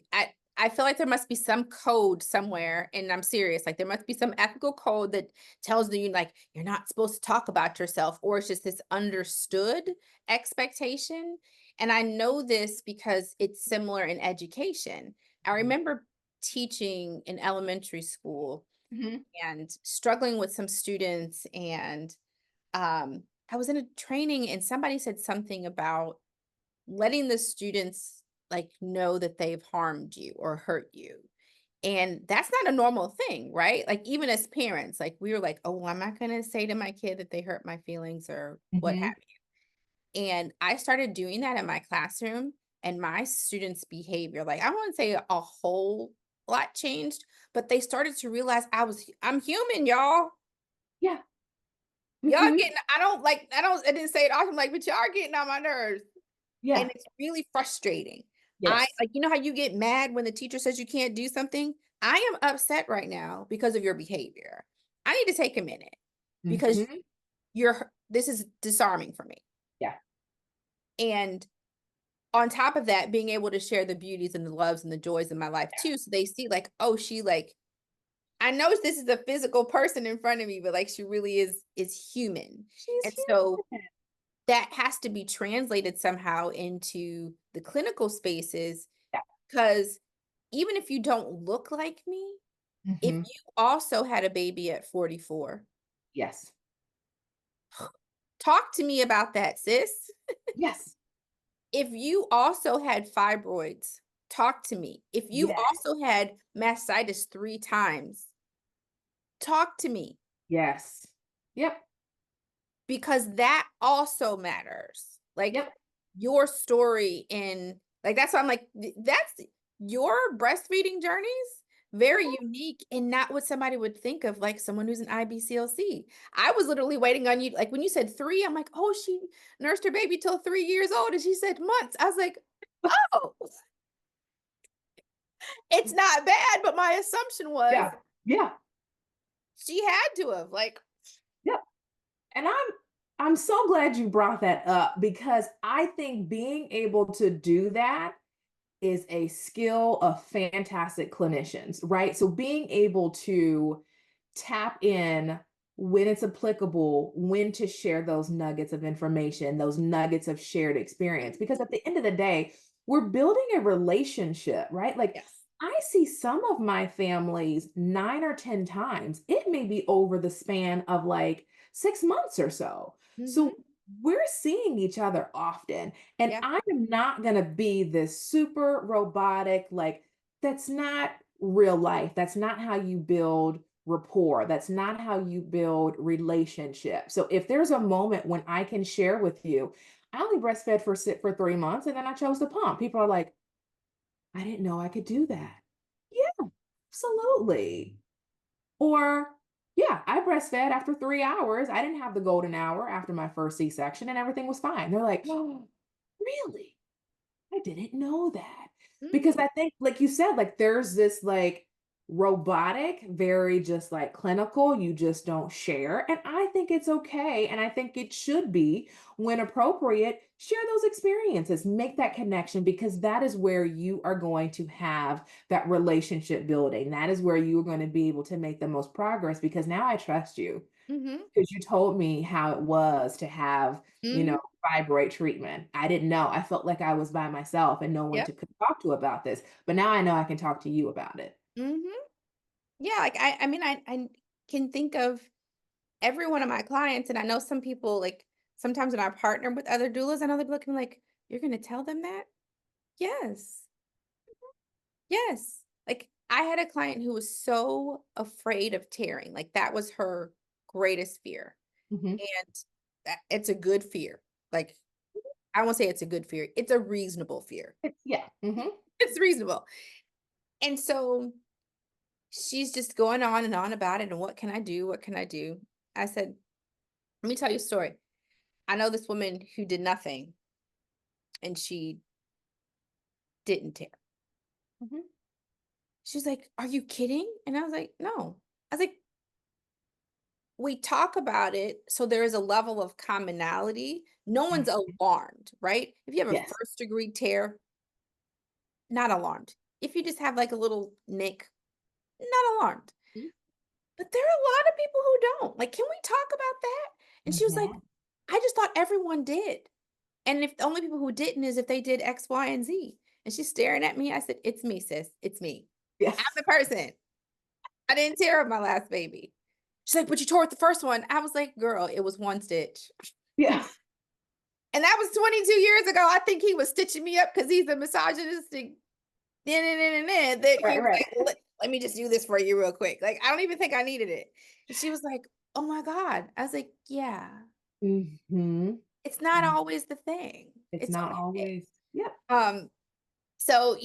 I feel like there must be some code somewhere, and I'm serious, like there must be some ethical code that tells you like you're not supposed to talk about yourself, or it's just this understood expectation. And I know this because it's similar in education. I mhm, remember teaching in elementary school mhm, and struggling with some students, and I was in a training and somebody said something about letting the students like know that they've harmed you or hurt you. And that's not a normal thing, right? Like even as parents, like we were like, oh, I'm not going to say to my kid that they hurt my feelings or what have mhm. you. And I started doing that in my classroom, and my students' behavior, like I wouldn't say a whole lot changed, but they started to realize I'm human, y'all. Yeah. Y'all Mhm. getting, I didn't say it often, like, but y'all are getting on my nerves. And Yeah. it's really frustrating. I Yes. like, you know how you get mad when the teacher says you can't do something? I am upset right now because of your behavior. I need to take a minute because Mhm. this is disarming for me. Yeah. And on top of that, being able to share the beauties and the loves and the joys in my life too. So they see like, oh, she like, I know this is a physical person in front of me, but like she really is human. She's And so human. that has to be translated somehow into the clinical spaces, Yeah. because even if you don't look like me, if Mhm. you also had a baby at 44, Yes. talk to me about that, sis. Yes. If you also had fibroids, talk to me. If you Yes. also had mastitis 3 times, talk to me, Yes. Yep. because that also matters. Like Yep. your story in like that's why I'm like that's your breastfeeding journeys very Mhm. unique and not what somebody would think of like someone who's an IBCLC. I was literally waiting on you like when you said 3, I'm like, "Oh, she nursed her baby till 3 years old," and she said months. I was like, "Oh, it's not bad," but my assumption was Yeah. Yeah. she had to have like Yep. And I'm so glad you brought that up because I think being able to do that is a skill of fantastic clinicians, right? So being able to tap in when it's applicable, when to share those nuggets of information, those nuggets of shared experience. Because at the end of the day, we're building a relationship, right? Like yes. I see some of my families 9 or 10 times. It may be over the span of like 6 months or so. So Mhm. we're seeing each other often. And Yeah. I am not going to be this super robotic, like, that's not real life. That's not how you build rapport. That's not how you build relationship. So if there's a moment when I can share with you, I only breastfed for 3 months and then I chose to pump. People are like, I didn't know I could do that. Yeah, absolutely. Or, yeah, I breastfed after 3 hours. I didn't have the golden hour after my first C-section and everything was fine. They're like, oh, really? I didn't know that. Because Mm. I think, like you said, like there's this like robotic, very just like clinical, you just don't share. And I think it's okay. And I think it should be when appropriate, share those experiences, make that connection, because that is where you are going to have that relationship building. That is where you are going to be able to make the most progress because now I trust you Mhm. because you told me how it was to have, you know, Mhm. fibroid treatment. I didn't know. I felt like I was by myself and no one Yep. to could talk to about this. But now I know I can talk to you about it. Mhm. Yeah, like I mean I can think of every one of my clients, and I know some people like sometimes when I partner with other doulas, I know they're looking like, "You're gonna tell them that?" Yes. Yes. Like I had a client who was so afraid of tearing. Like that was her greatest fear. Mhm. And it's a good fear. Like I won't say it's a good fear. It's a reasonable fear. Yeah. Mhm. It's reasonable. And so she's just going on and on about it. And what can I do? What can I do? I said, let me tell you a story. I know this woman who did nothing and she didn't tear. Mhm. She was like, are you kidding? And I was like, no. I was like, we talk about it, so there is a level of commonality. No one's Mhm. alarmed, right? If you have a Yes. first degree tear, not alarmed. If you just have like a little nick, not alarmed. But there are a lot of people who don't. Like, can we talk about that? And she was like, Mhm. I just thought everyone did. And if the only people who didn't is if they did X, Y, and Z. And she's staring at me. I said, it's me, sis. It's me. I'm Yes. the person. I didn't tear up my last baby. She's like, but you tore up the first one. I was like, girl, it was one stitch. Yeah. And that was 22 years ago. I think he was stitching me up because he's a misogynistic. That he Right, was right. like, let me just do this for you real quick. Like, I don't even think I needed it. And she was like, oh my God. I was like, yeah, Mhm. it's not always the thing. It's It's not okay. always. Yep. So,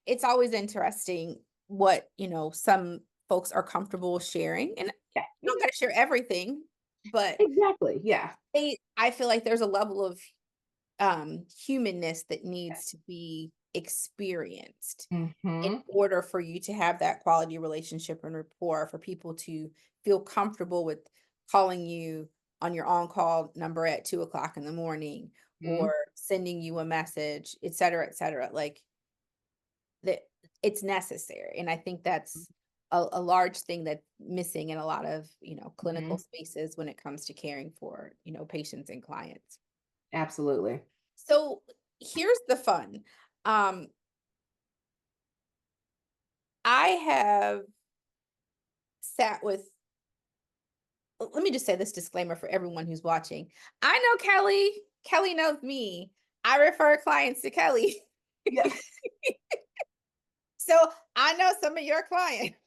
it's always interesting what, some folks are comfortable sharing. And Yeah. you don't got to share everything, but Exactly. Yeah. I feel like there's a level of humanness that Yeah. needs to be experienced in Mhm. order for you to have that quality relationship and rapport, for people to feel comfortable with calling you on your on-call number at 2 o'clock in the morning, or Mhm. sending you a message, et cetera, et cetera. Like, that it's necessary. And I think that's a large thing that's missing in a lot of, clinical Mhm. spaces when it comes to caring for, patients and clients. Absolutely. So here's the fun. Um, I have sat with, let me just say this disclaimer for everyone who's watching. I know Kelly. Kelly knows me. I refer clients to Kelly. Yeah. So I know some of your clients.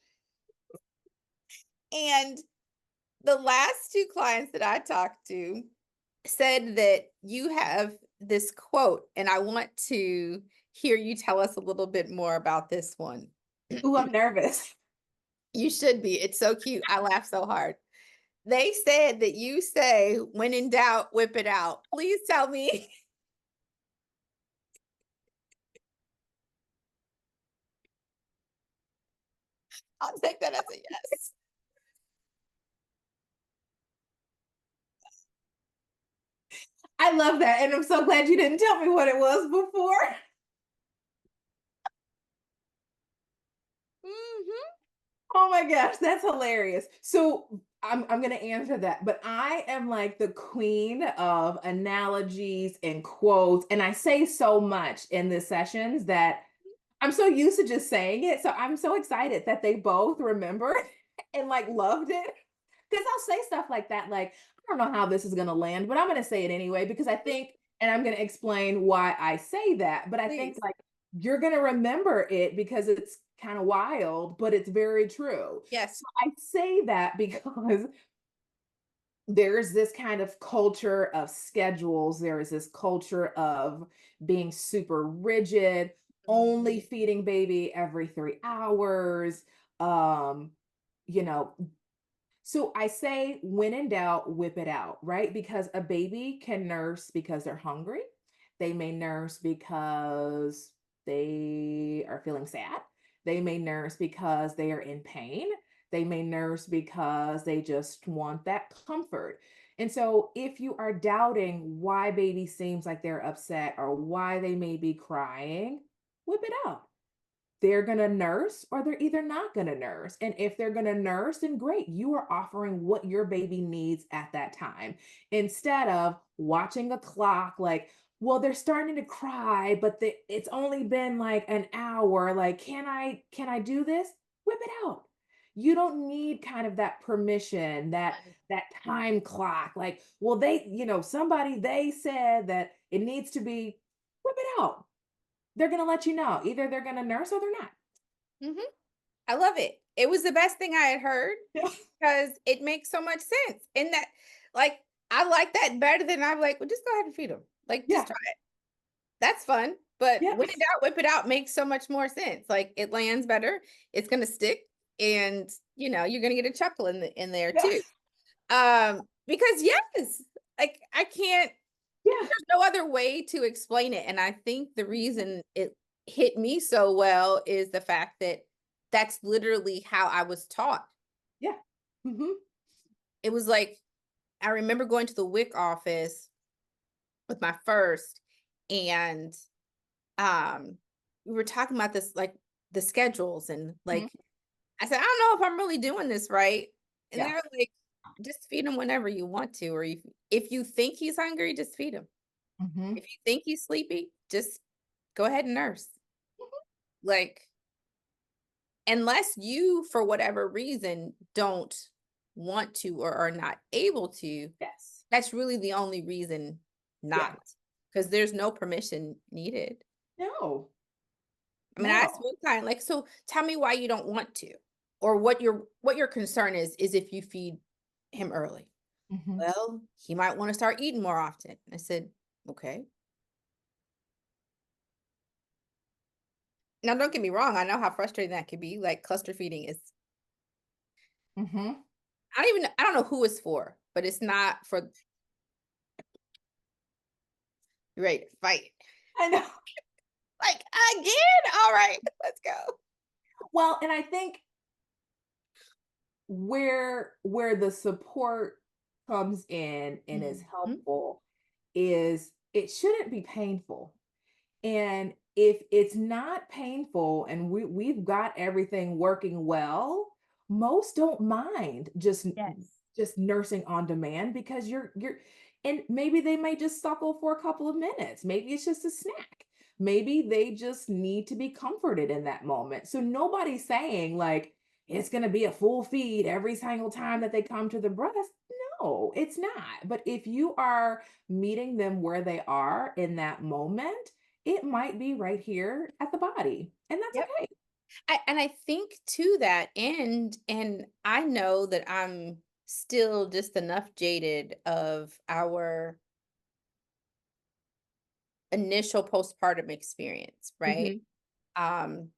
And the last two clients that I talked to said that you have this quote, and I want to hear you tell us a little bit more about this one. Ooh, I'm nervous. You should be. It's so cute. I laugh so hard. They said that you say, when in doubt, whip it out. Please tell me. I'll take that as a yes. I love that. And I'm so glad you didn't tell me what it was before. Hmm. Oh my gosh, that's hilarious. So I'm gonna answer that, but I am like the queen of analogies and quotes, and I say so much in the sessions that I'm so used to just saying it. So I'm so excited that they both remembered and like loved it. Because I'll say stuff like that, like, I don't know how this is gonna land, but I'm gonna say it anyway because I think, and I'm gonna explain why I say that. But I think Please. like you're gonna remember it because it's kind of wild, but it's very true. Yes. So I say that because there's this kind of culture of schedules. There is this culture of being super rigid, only Mhm. feeding baby every 3 hours. Um, you know, so I say, when in doubt, whip it out, right? Because a baby can nurse because they're hungry. They may nurse because they are feeling sad. They may nurse because they are in pain. They may nurse because they just want that comfort. And so, if you are doubting why baby seems like they're upset or why they may be crying, whip it out. They're going to nurse or they're either not going to nurse. And if they're going to nurse, then great. You are offering what your baby needs at that time instead of watching a clock like, well, they're starting to cry, but it's only been like an hour. Like, can I do this? Whip it out. You don't need kind of that permission, that time clock. Like, well, somebody they said that it needs to be, whip it out. They're going to let you know. Either they're going to nurse or they're not. Hmm. I love it. It was the best thing I had heard Yeah. because it makes so much sense. And that, like, I like that better than I'm like, well, just go ahead and feed them. Like, just Yeah. try it. That's fun. But Yeah. when in doubt, whip it out makes so much more sense. Like, it lands better. It's gonna stick, and you're gonna get a chuckle in there Yeah. too. Because yes, like I can't, Yeah. there's no other way to explain it. And I think the reason it hit me so well is the fact that that's literally how I was taught. Yeah. Hmm. It was like, I remember going to the WIC office with my first, and um we were talking about this, like the schedules, and Hmm. like I said, I don't know if I'm really doing this right. And Yeah. they're like, just feed him whenever you want to, or if you think he's hungry, just feed him. Hmm. If you think he's sleepy, just go ahead and nurse. Like, unless you, for whatever reason, don't want to or are not able to, Yes. that's really the only reason Yeah. not, because there's no permission needed. No. I mean, I asked No. one client, like, so tell me why you don't want to, or what your concern is if you feed him early. Hmm. Well, he might want to start eating more often. I said, okay. Now, don't get me wrong. I know how frustrating that could be. Like cluster feeding is, Hmm. I don't know who it's for, but it's not for, you're ready to fight. I know. Like, again? All right, let's go. Well, and I think where the support comes in and is Mhm. helpful is it shouldn't be painful. And if it's not painful and we've got everything working well, most don't mind Yes. just nursing on demand because you're and maybe they may just suckle for a couple of minutes. Maybe it's just a snack. Maybe they just need to be comforted in that moment. So nobody's saying like it's going to be a full feed every single time that they come to the breast. No, it's not. But if you are meeting them where they are in that moment, it might be right here at the body, and that's Yep. okay. And I think to that end, and I know that I'm still just enough jaded of our initial postpartum experience, right? Mhm, Um,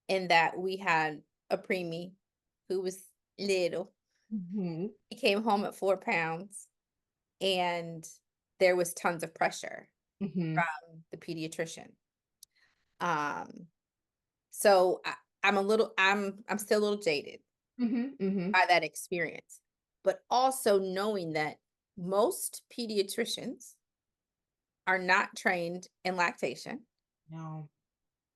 in that we had a preemie who was little. mhm, He came home at 4 pounds, and there was tons of pressure mhm, from the pediatrician. Um, so I'm still a little jaded mhm, mhm. by that experience, but also knowing that most pediatricians are not trained in lactation. No.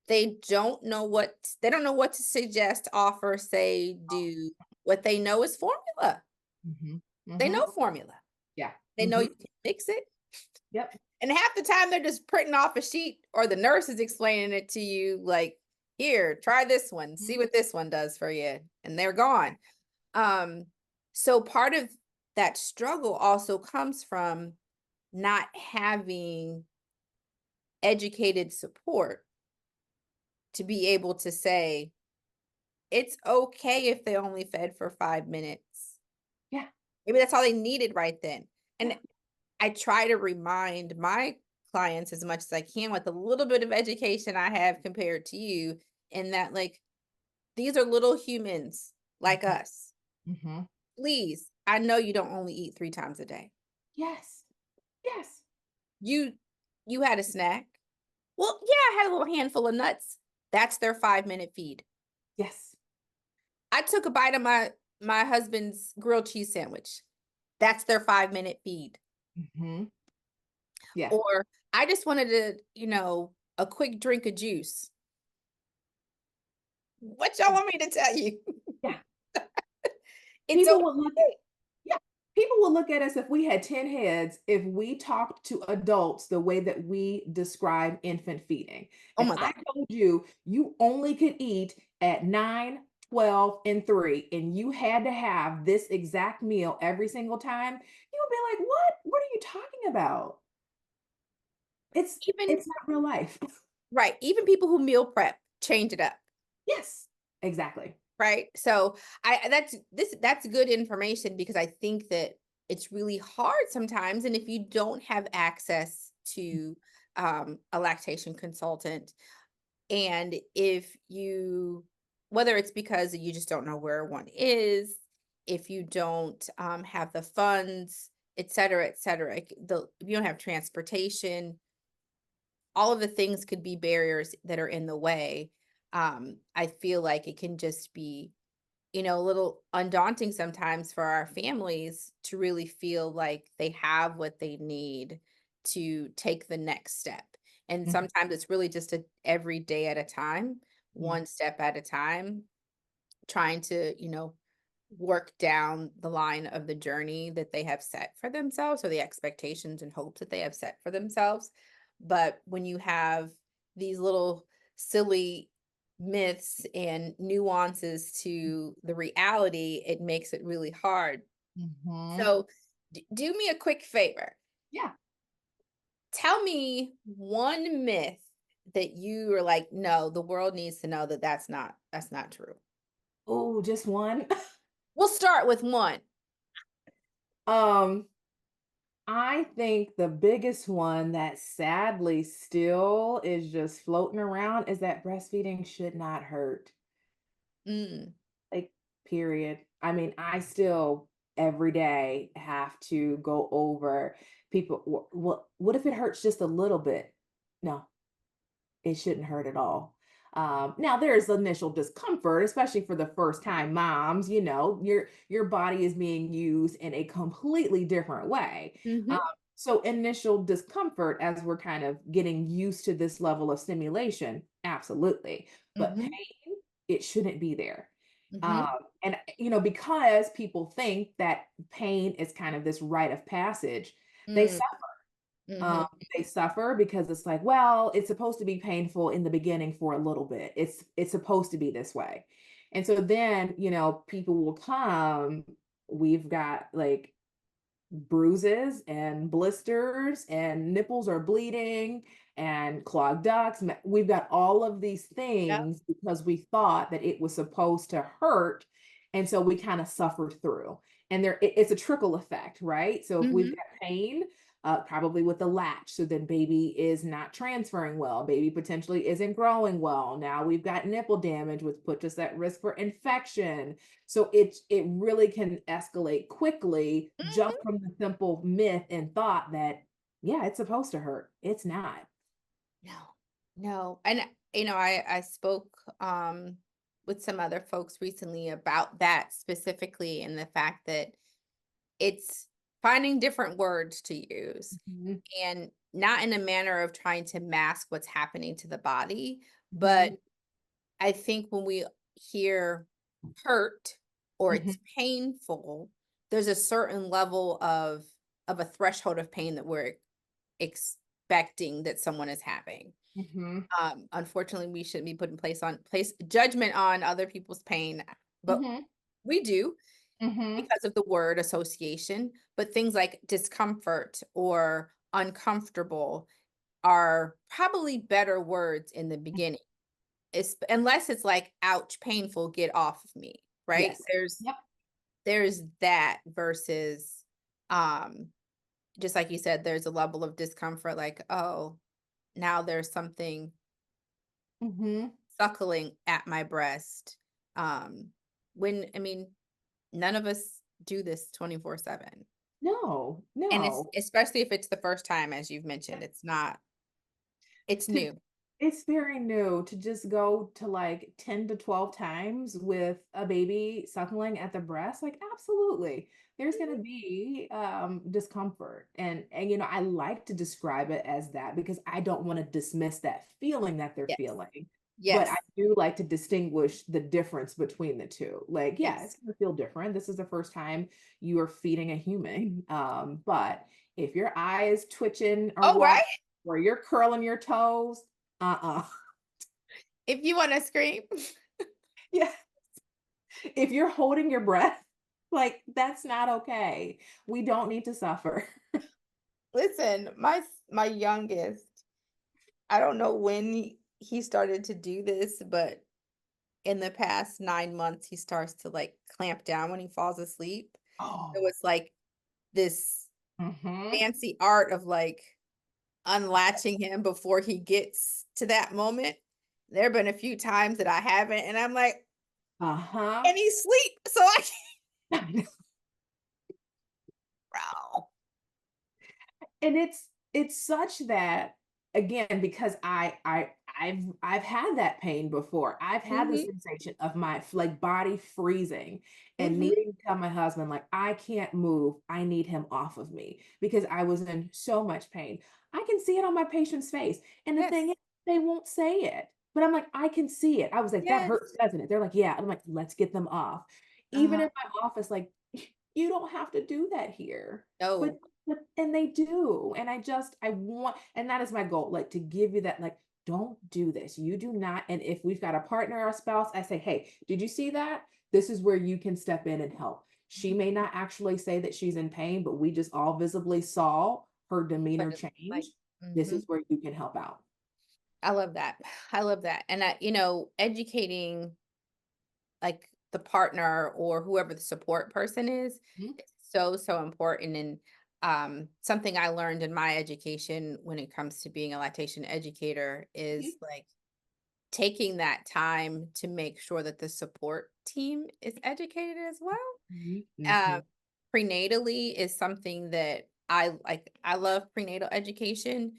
They don't know what to suggest, offer, say, do. What they know is formula. Mhm, They know mhm. formula. Yeah. They know you Mhm. can fix it. Yep. And half the time they're just printing off a sheet, or the nurse is explaining it to you like, here, try this one, see Mhm. what this one does for you. And they're gone. Um, so part of that struggle also comes from not having educated support to be able to say, it's okay if they only fed for 5 minutes. Yeah, Maybe that's all they needed right then. yeah. And I try to remind my clients as much as I can with a little bit of education I have compared to you, in that, like, these are little humans like Mhm, us. mhm. Please, I know you don't only eat 3 times a day. Yes. Yes. You you had a snack. Well, yeah, I had a little handful of nuts. That's their 5-minute feed. Yes. I took a bite of my husband's grilled cheese sandwich. That's their 5-minute feed. Mhm. Yeah. Or I just wanted a quick drink of juice. What y'all want me to tell you? Yeah. It's People would look okay. Yeah, people will look at us if we had 10 heads if we talked to adults the way that we describe infant feeding. Oh If my I God. told you you only could eat at 9, 12, and 3, and you had to have this exact meal every single time, you would be like, "What? What are you talking about? Even It's not real life." right, even people who meal prep change it up, Yes, exactly. right? So that's good information, because I think that it's really hard sometimes, and if you don't have access to a lactation consultant, and if you, whether it's because you just don't know where one is, if you don't have the funds, et cetera, et cetera. If you don't have transportation, all of the things could be barriers that are in the way. I feel like it can just be, a little undaunting sometimes for our families to really feel like they have what they need to take the next step. And Mhm. sometimes it's really just a every day at a time, Yeah. one step at a time, trying to, work down the line of the journey that they have set for themselves, or the expectations and hopes that they have set for themselves. But when you have these little silly myths and nuances to the reality, it makes it really hard. Mhm. So, do me a quick favor. Yeah. Tell me one myth that you are like, no, the world needs to know that that's not true. Oh, just one. We'll start with one. Um, I think the biggest one that sadly still is just floating around is that breastfeeding should not hurt. Mm, Like, period. I mean, I still every day have to go over people. What if it hurts just a little bit? No, it shouldn't hurt at all. Now there's initial discomfort, especially for the first time moms. Your body is being used in a completely different way. mhm, So initial discomfort as we're kind of getting used to this level of stimulation, absolutely. But mhm, pain, it shouldn't be there. mhm, Um, and because people think that pain is kind of this rite of passage, they mm, um, mhm, they suffer because it's like, well, it's supposed to be painful in the beginning for a little bit. It's supposed to be this way. And so then, people will come, we've got like bruises and blisters and nipples are bleeding and clogged ducts. We've got all of these yep, things because we thought that it was supposed to hurt. And so we kind of suffered through. And it's a trickle effect, right? So if we've mhm, got pain, probably with the latch, so then baby is not transferring well, baby potentially isn't growing well. Now we've got nipple damage, which puts us at risk for infection. So it really can escalate quickly just mhm. from the simple myth and thought that, yeah, it's supposed to hurt. It's not. No, no, and, I spoke, with some other folks recently about that specifically, and the fact that it's finding different words to use, Mhm, and not in a manner of trying to mask what's happening to the body, but mhm, I think when we hear hurt or mhm, it's painful, there's a certain level of a threshold of pain that we're expecting that someone is having. mhm, Unfortunately, we shouldn't be putting place judgment on other people's pain, but mhm, we do mhm. because of the word association. But things like discomfort or uncomfortable are probably better words in the beginning. Unless it's like, ouch, painful, get off of me, right? Yes. There's Yep. there's that versus um just like you said, there's a level of discomfort, like, oh, now there's something Mhm. suckling at my breast. When I mean, none of us do this 24/7. No, And it's no. especially if it's the first time, as you've mentioned, it's To new. It's very new to just go to like 10 to 12 times with a baby suckling at the breast. Like, absolutely. There's going to be discomfort. And I like to describe it as that because I don't want to dismiss that feeling that they're Yes. feeling. But I Yes. do like to distinguish the difference between the two. Like, yeah, Yes. it's going to feel different. This is the first time you are feeding a human. But if your eye is twitching or Oh, what, right. or you're curling your toes, uh-uh. If you want to scream. Yeah. If you're holding your breath, like that's not okay. We don't need to suffer. Listen, my youngest, I don't know when he started to do this, but in the past 9 months, he starts to, like, clamp down when he falls asleep. So Oh. it's like this Mhm. fancy art of, like, unlatching him before he gets to that moment. There have been a few times that I haven't, and I'm like, Uh-huh. "And he's sleep, so I can't." Wow. And it's such that, again, because I've had that pain before. I've had the Mhm, sensation of my like body freezing and mhm. needing to tell my husband, like, I can't move. I need him off of me because I was in so much pain. I can see it on my patient's face. And the Yes, thing is, they won't say it. But I'm like, I can see it. I was like, that yes. hurts, doesn't it? They're like, yeah. I'm like, let's get them off. Even Uh-huh. in my office, like, you don't have to do that here. But No. and they do. And I want, and that is my goal, like to give you that, like, don't do this. You do not. And if we've got a partner or a spouse, I say, hey, did you see that? This is where you can step in and help. She may not actually say that she's in pain, but we just all visibly saw her But demeanor it's like, change. This mhm. is where you can help out. I love that. I love that. And educating like the partner or whoever the support person Mhm. is so, so important. And something I learned in my education when it comes to being a lactation educator is like taking that time to make sure that the support team is educated as well. Mhm. Um, Mhm. prenatally is something that I like. I love prenatal education.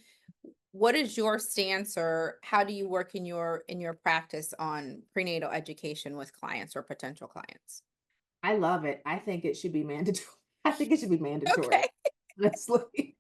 What is your stance, or how do you work in your practice on prenatal education with clients or potential clients? I love it. I think it should be mandatory. I think it should be mandatory, Okay. honestly.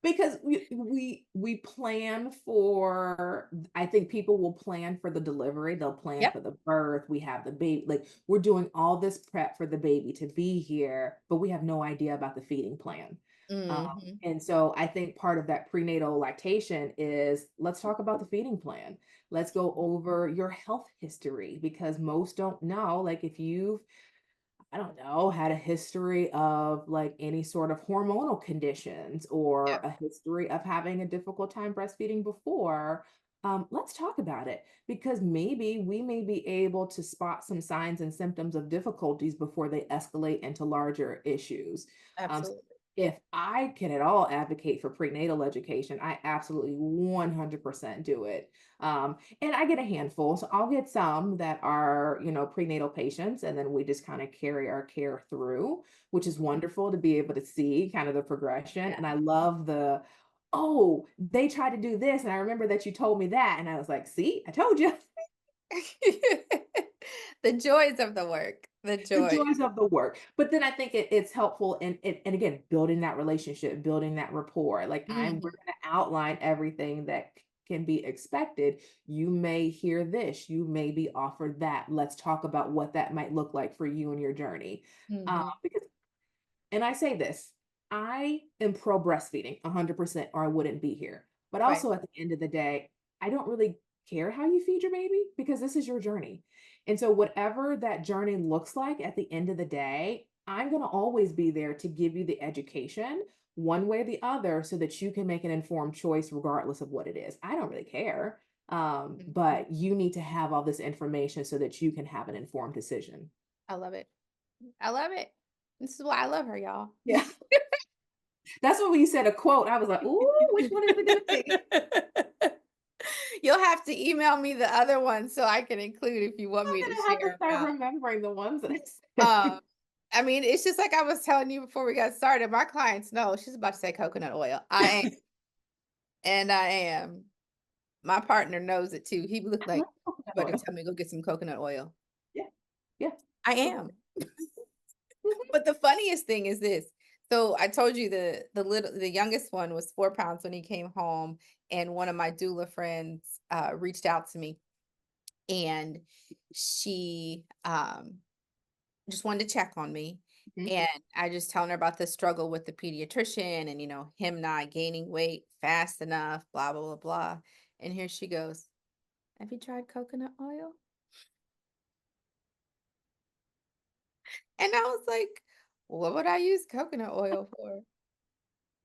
Because we plan for, I think people will plan for the delivery, they'll plan Yep. for the birth, we have the baby, like, we're doing all this prep for the baby to be here, but we have no idea about the feeding plan. Hmm. And so I think part of that prenatal lactation is, let's talk about the feeding plan. Let's go over your health history, because most don't know, like, if you've, I don't know, had a history of like any sort of hormonal conditions or Yep. a history of having a difficult time breastfeeding before, let's talk about it, because maybe we may be able to spot some signs and symptoms of difficulties before they escalate into larger issues. So Absolutely. if I can at all advocate for prenatal education, I absolutely 100% do it. And I get a handful. So I'll get some that are, prenatal patients, and then we just kind of carry our care through, which is wonderful to be able to see kind of the progression. And I love oh, they tried to do this. And I remember that you told me that. And I was like, see, I told you. The joys of the work. The The joy. joys of the work. But then I think it's helpful in, and again, building that relationship, building that rapport. Like, we're Mhm. going to outline everything that can be expected. You may hear this, you may be offered that. Let's talk about what that might look like for you and your journey. Mhm. Because, and I say this, I am pro breastfeeding 100%, or I wouldn't be here. But Right. also at the end of the day, I don't really care how you feed your baby, because this is your journey. And so, whatever that journey looks like at the end of the day, I'm going to always be there to give you the education one way or the other, so that you can make an informed choice regardless of what it is. I don't really care. Mhm. But you need to have all this information so that you can have an informed decision. I love it. I love it. This is why I love her, y'all. Yeah. That's what when you said a quote, I was like, ooh, which one is it going to be? You'll have to email me the other ones so I can include if you want I'm me to gonna have to share them start out. remembering the ones that I Um, said. I mean, it's just like I was telling you before we got started. My clients know she's about to say coconut oil. I am. My partner knows it too. He looked I love like, coconut "You better oil. tell me to go get some coconut oil." Yeah, yeah. I So am. mhm, But the funniest thing is this. So I told you the youngest one was 4 pounds when he came home, and one of my doula friends reached out to me, and she just wanted to check on me. mhm. And I just telling her about the struggle with the pediatrician and him not gaining weight fast enough, blah blah blah blah. And here she goes, "Have you tried coconut oil?" And I was like, "What would I use coconut oil for?"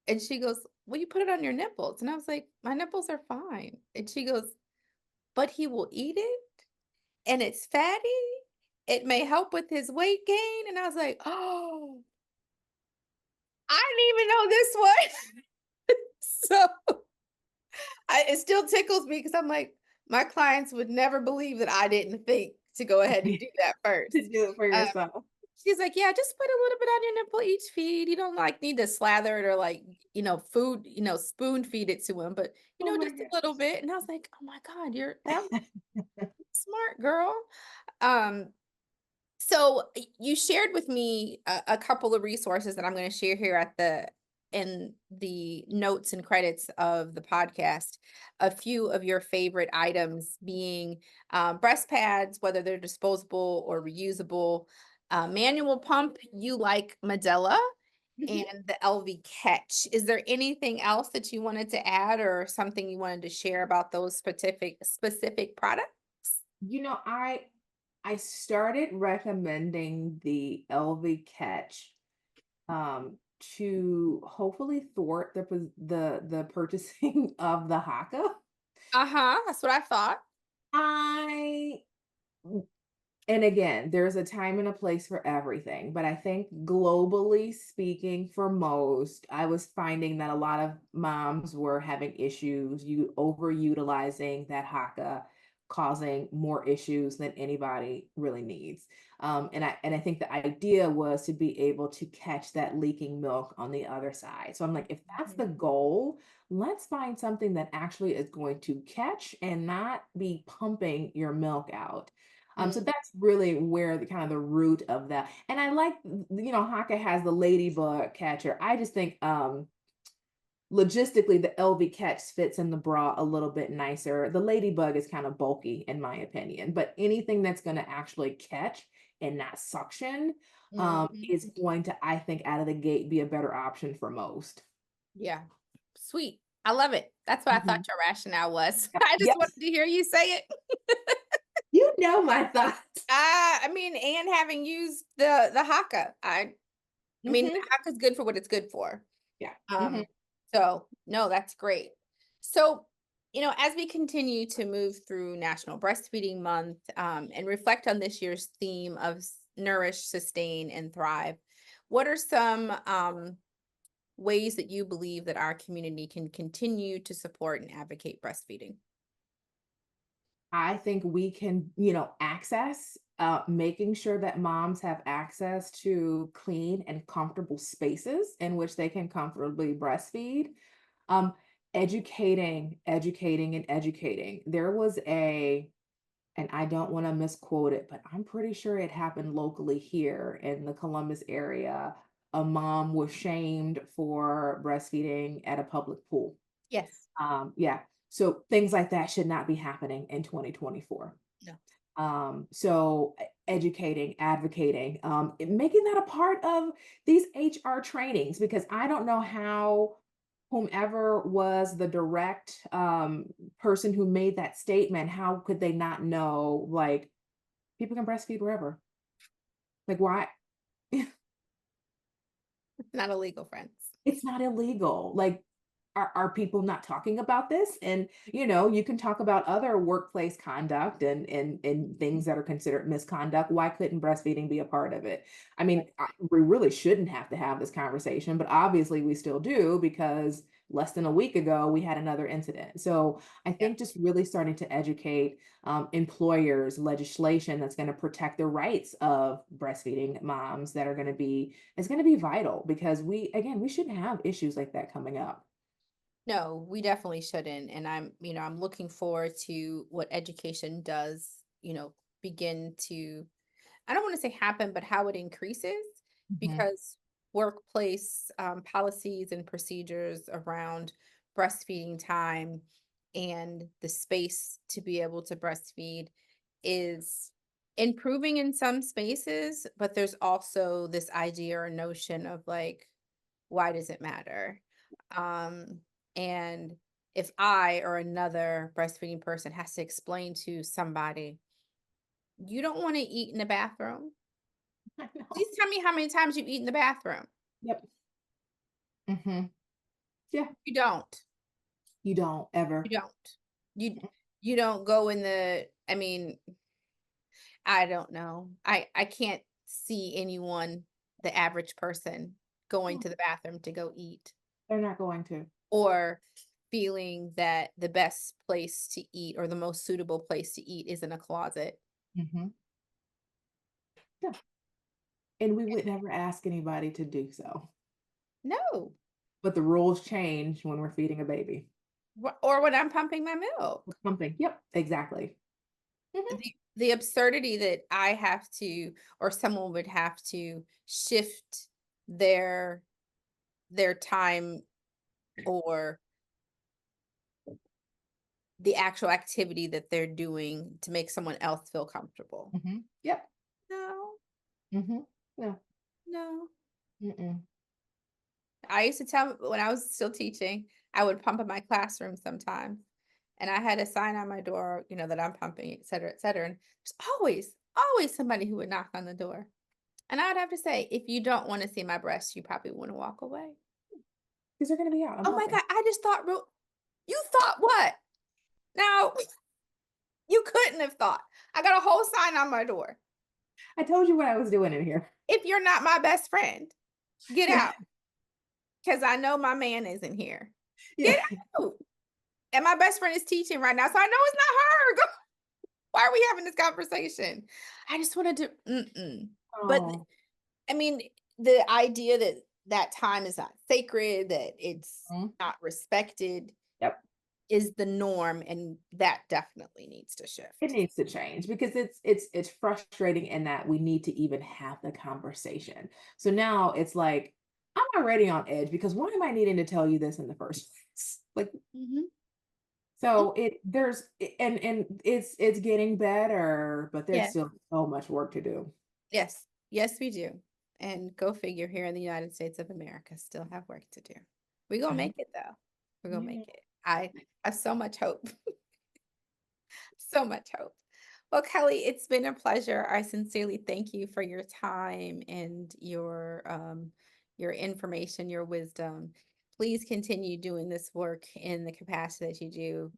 And she goes, "Well, you put it on your nipples." And I was like, "My nipples are fine." And she goes, "But he will eat it and it's fatty. It may help with his weight gain." And I was like, "Oh, I didn't even know this one." So it still tickles me because I'm like, my clients would never believe that I didn't think to go ahead and do that To first. do it for Um, yourself. She's like, yeah, just put a little bit on your nipple each feed. You don't like need to slather it or like, food, spoon feed it to him, but Oh my just a little gosh. bit. And I was like, oh my God, you're that was smart, girl. Um, So you shared with me a couple of resources that I'm going to share here at the in the notes and credits of the podcast. A few of your favorite items being breast pads, whether they're disposable or reusable, manual pump. You like Medela Mhm. and the LV Catch. Is there anything else that you wanted to add or something you wanted to share about those specific products? You know, I started recommending the LV Catch to hopefully thwart the purchasing of the Haka. Uh huh. That's what I thought. I and again, there's a time and a place for everything, but I think globally speaking, for most, I was finding that a lot of moms were having issues, you overutilizing that Haka, causing more issues than anybody really needs. And I think the idea was to be able to catch that leaking milk on the other side. So I'm like, if that's Mhm. the goal, let's find something that actually is going to catch and not be pumping your milk out. So Mm. that's really where the kind of the root of that. And I like, Haka has the ladybug catcher. I just think logistically the LV catch fits in the bra a little bit nicer. The ladybug is kind of bulky in my opinion, but anything that's going to actually catch and not suction Mhm. is going to, I think, out of the gate be a better option for most. Yeah. Sweet. I love it. That's what I thought Mhm. your rationale was. Yeah. I just Yes, wanted to hear you say it. you know my thoughts. I mean, and having used the Haka, I mean, Hmm. Haka's good for what it's good for. Yeah. Hmm. Um, so no, that's great. So, as we continue to move through National Breastfeeding Month, and reflect on this year's theme of nourish, sustain, and thrive, what are some ways that you believe that our community can continue to support and advocate breastfeeding? I think we can, access, making sure that moms have access to clean and comfortable spaces in which they can comfortably breastfeed. Um, educating, and educating. There was and I don't want to misquote it, but I'm pretty sure it happened locally here in the Columbus area. A mom was shamed for breastfeeding at a public pool. Yes. Yeah. So things like that should not be happening in 2024. No. So educating, advocating, making that a part of these HR trainings, because I don't know how whomever was the direct person who made that statement, how could they not know, like, people can breastfeed wherever? Like, why? It's not illegal, friends. It's not illegal. Like, are people not talking about this? And you can talk about other workplace conduct and things that are considered misconduct. Why couldn't breastfeeding be a part of it? I mean, we really shouldn't have to have this conversation, but obviously we still do, because less than a week ago we had another incident. So I Yeah. think just really starting to educate employers, legislation that's going to protect the rights of breastfeeding moms that are going to be is going to be vital, because we shouldn't have issues like that coming up. No, we definitely shouldn't. And I'm looking forward to what education does, begin to, I don't want to say happen, but how it increases Mhm. because workplace policies and procedures around breastfeeding time and the space to be able to breastfeed is improving in some spaces, but there's also this idea or notion of like, why does it matter? Um, and if I or another breastfeeding person has to explain to somebody, you don't want to eat in the bathroom. I know. Please tell me how many times you eat in the bathroom. Yep. Hmm. Yeah. You don't. You don't ever. You don't. You you don't go in the I mean, I don't know. I can't see anyone, the average person, going No, to the bathroom to go eat they're not going to. or feeling that the best place to eat or the most suitable place to eat is in a closet. Hmm. Yeah. And we would never ask anybody to do so. No. But the rules change when we're feeding a baby. Or when I'm pumping my milk. Something. Yep, exactly. Mhm. The absurdity that I have to, or someone would have to shift their time or the actual activity that they're doing to make someone else feel comfortable. Yep. No, No. no. Mm-mm. I used to tell when I was still teaching, I would pump in my classroom sometimes. And I had a sign on my door, that I'm pumping, et cetera, et cetera. And there's always somebody who would knock on the door. And I would have to say, if you don't want to see my breasts, you probably want to walk away. Because they're gonna be out. I'm Oh my pumping. God, I just thought you thought what? Now you couldn't have thought. I got a whole sign on my door. I told you what I was doing in here. If you're not my best friend, get Yeah. out. Because I know my man isn't here. Yeah. Get out. And my best friend is teaching right now. So I know it's not her. Why are we having this conversation? I just wanted to, But Oh. I mean, the idea that that time is not sacred, that it's Mhm. not respected Yep. is the norm. And that definitely needs to It shift. needs to change because it's frustrating in that we need to even have the conversation. So now it's like I'm already on edge because why am I needing to tell you this in the first place? Like Mhm. so and it's getting better, but there's Yeah. still so much work to do. Yes. Yes, we do. And go figure here in the United States of America, still have work to do. We're gonna I know. make it though. We're gonna Yeah. make it. I have so much hope. So much hope. Well, Kelly, it's been a pleasure. I sincerely thank you for your time and your information, your wisdom. Please continue doing this work in the capacity that you do.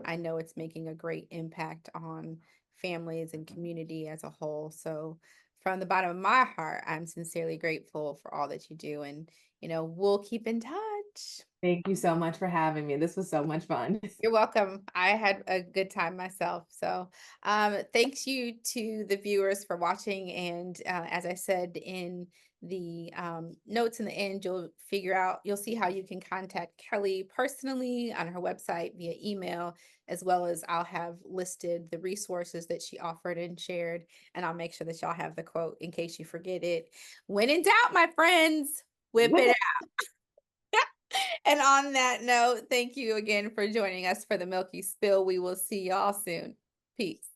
I know it's making a great impact on families and community as a whole. So, from the bottom of my heart, I'm sincerely grateful for all that you do, and we'll keep in touch. Thank you so much for having me. This was so much fun. You're welcome. I had a good time myself. So, thanks you to the viewers for watching. And as I said in the notes in the end, you'll see how you can contact Kelly personally on her website via email, as well as I'll have listed the resources that she offered and shared. And I'll make sure that y'all have the quote in case you forget it. When in doubt, my friends, whip Whip it. it. And on that note, thank you again for joining us for the Milky Spill. We will see y'all soon. Peace.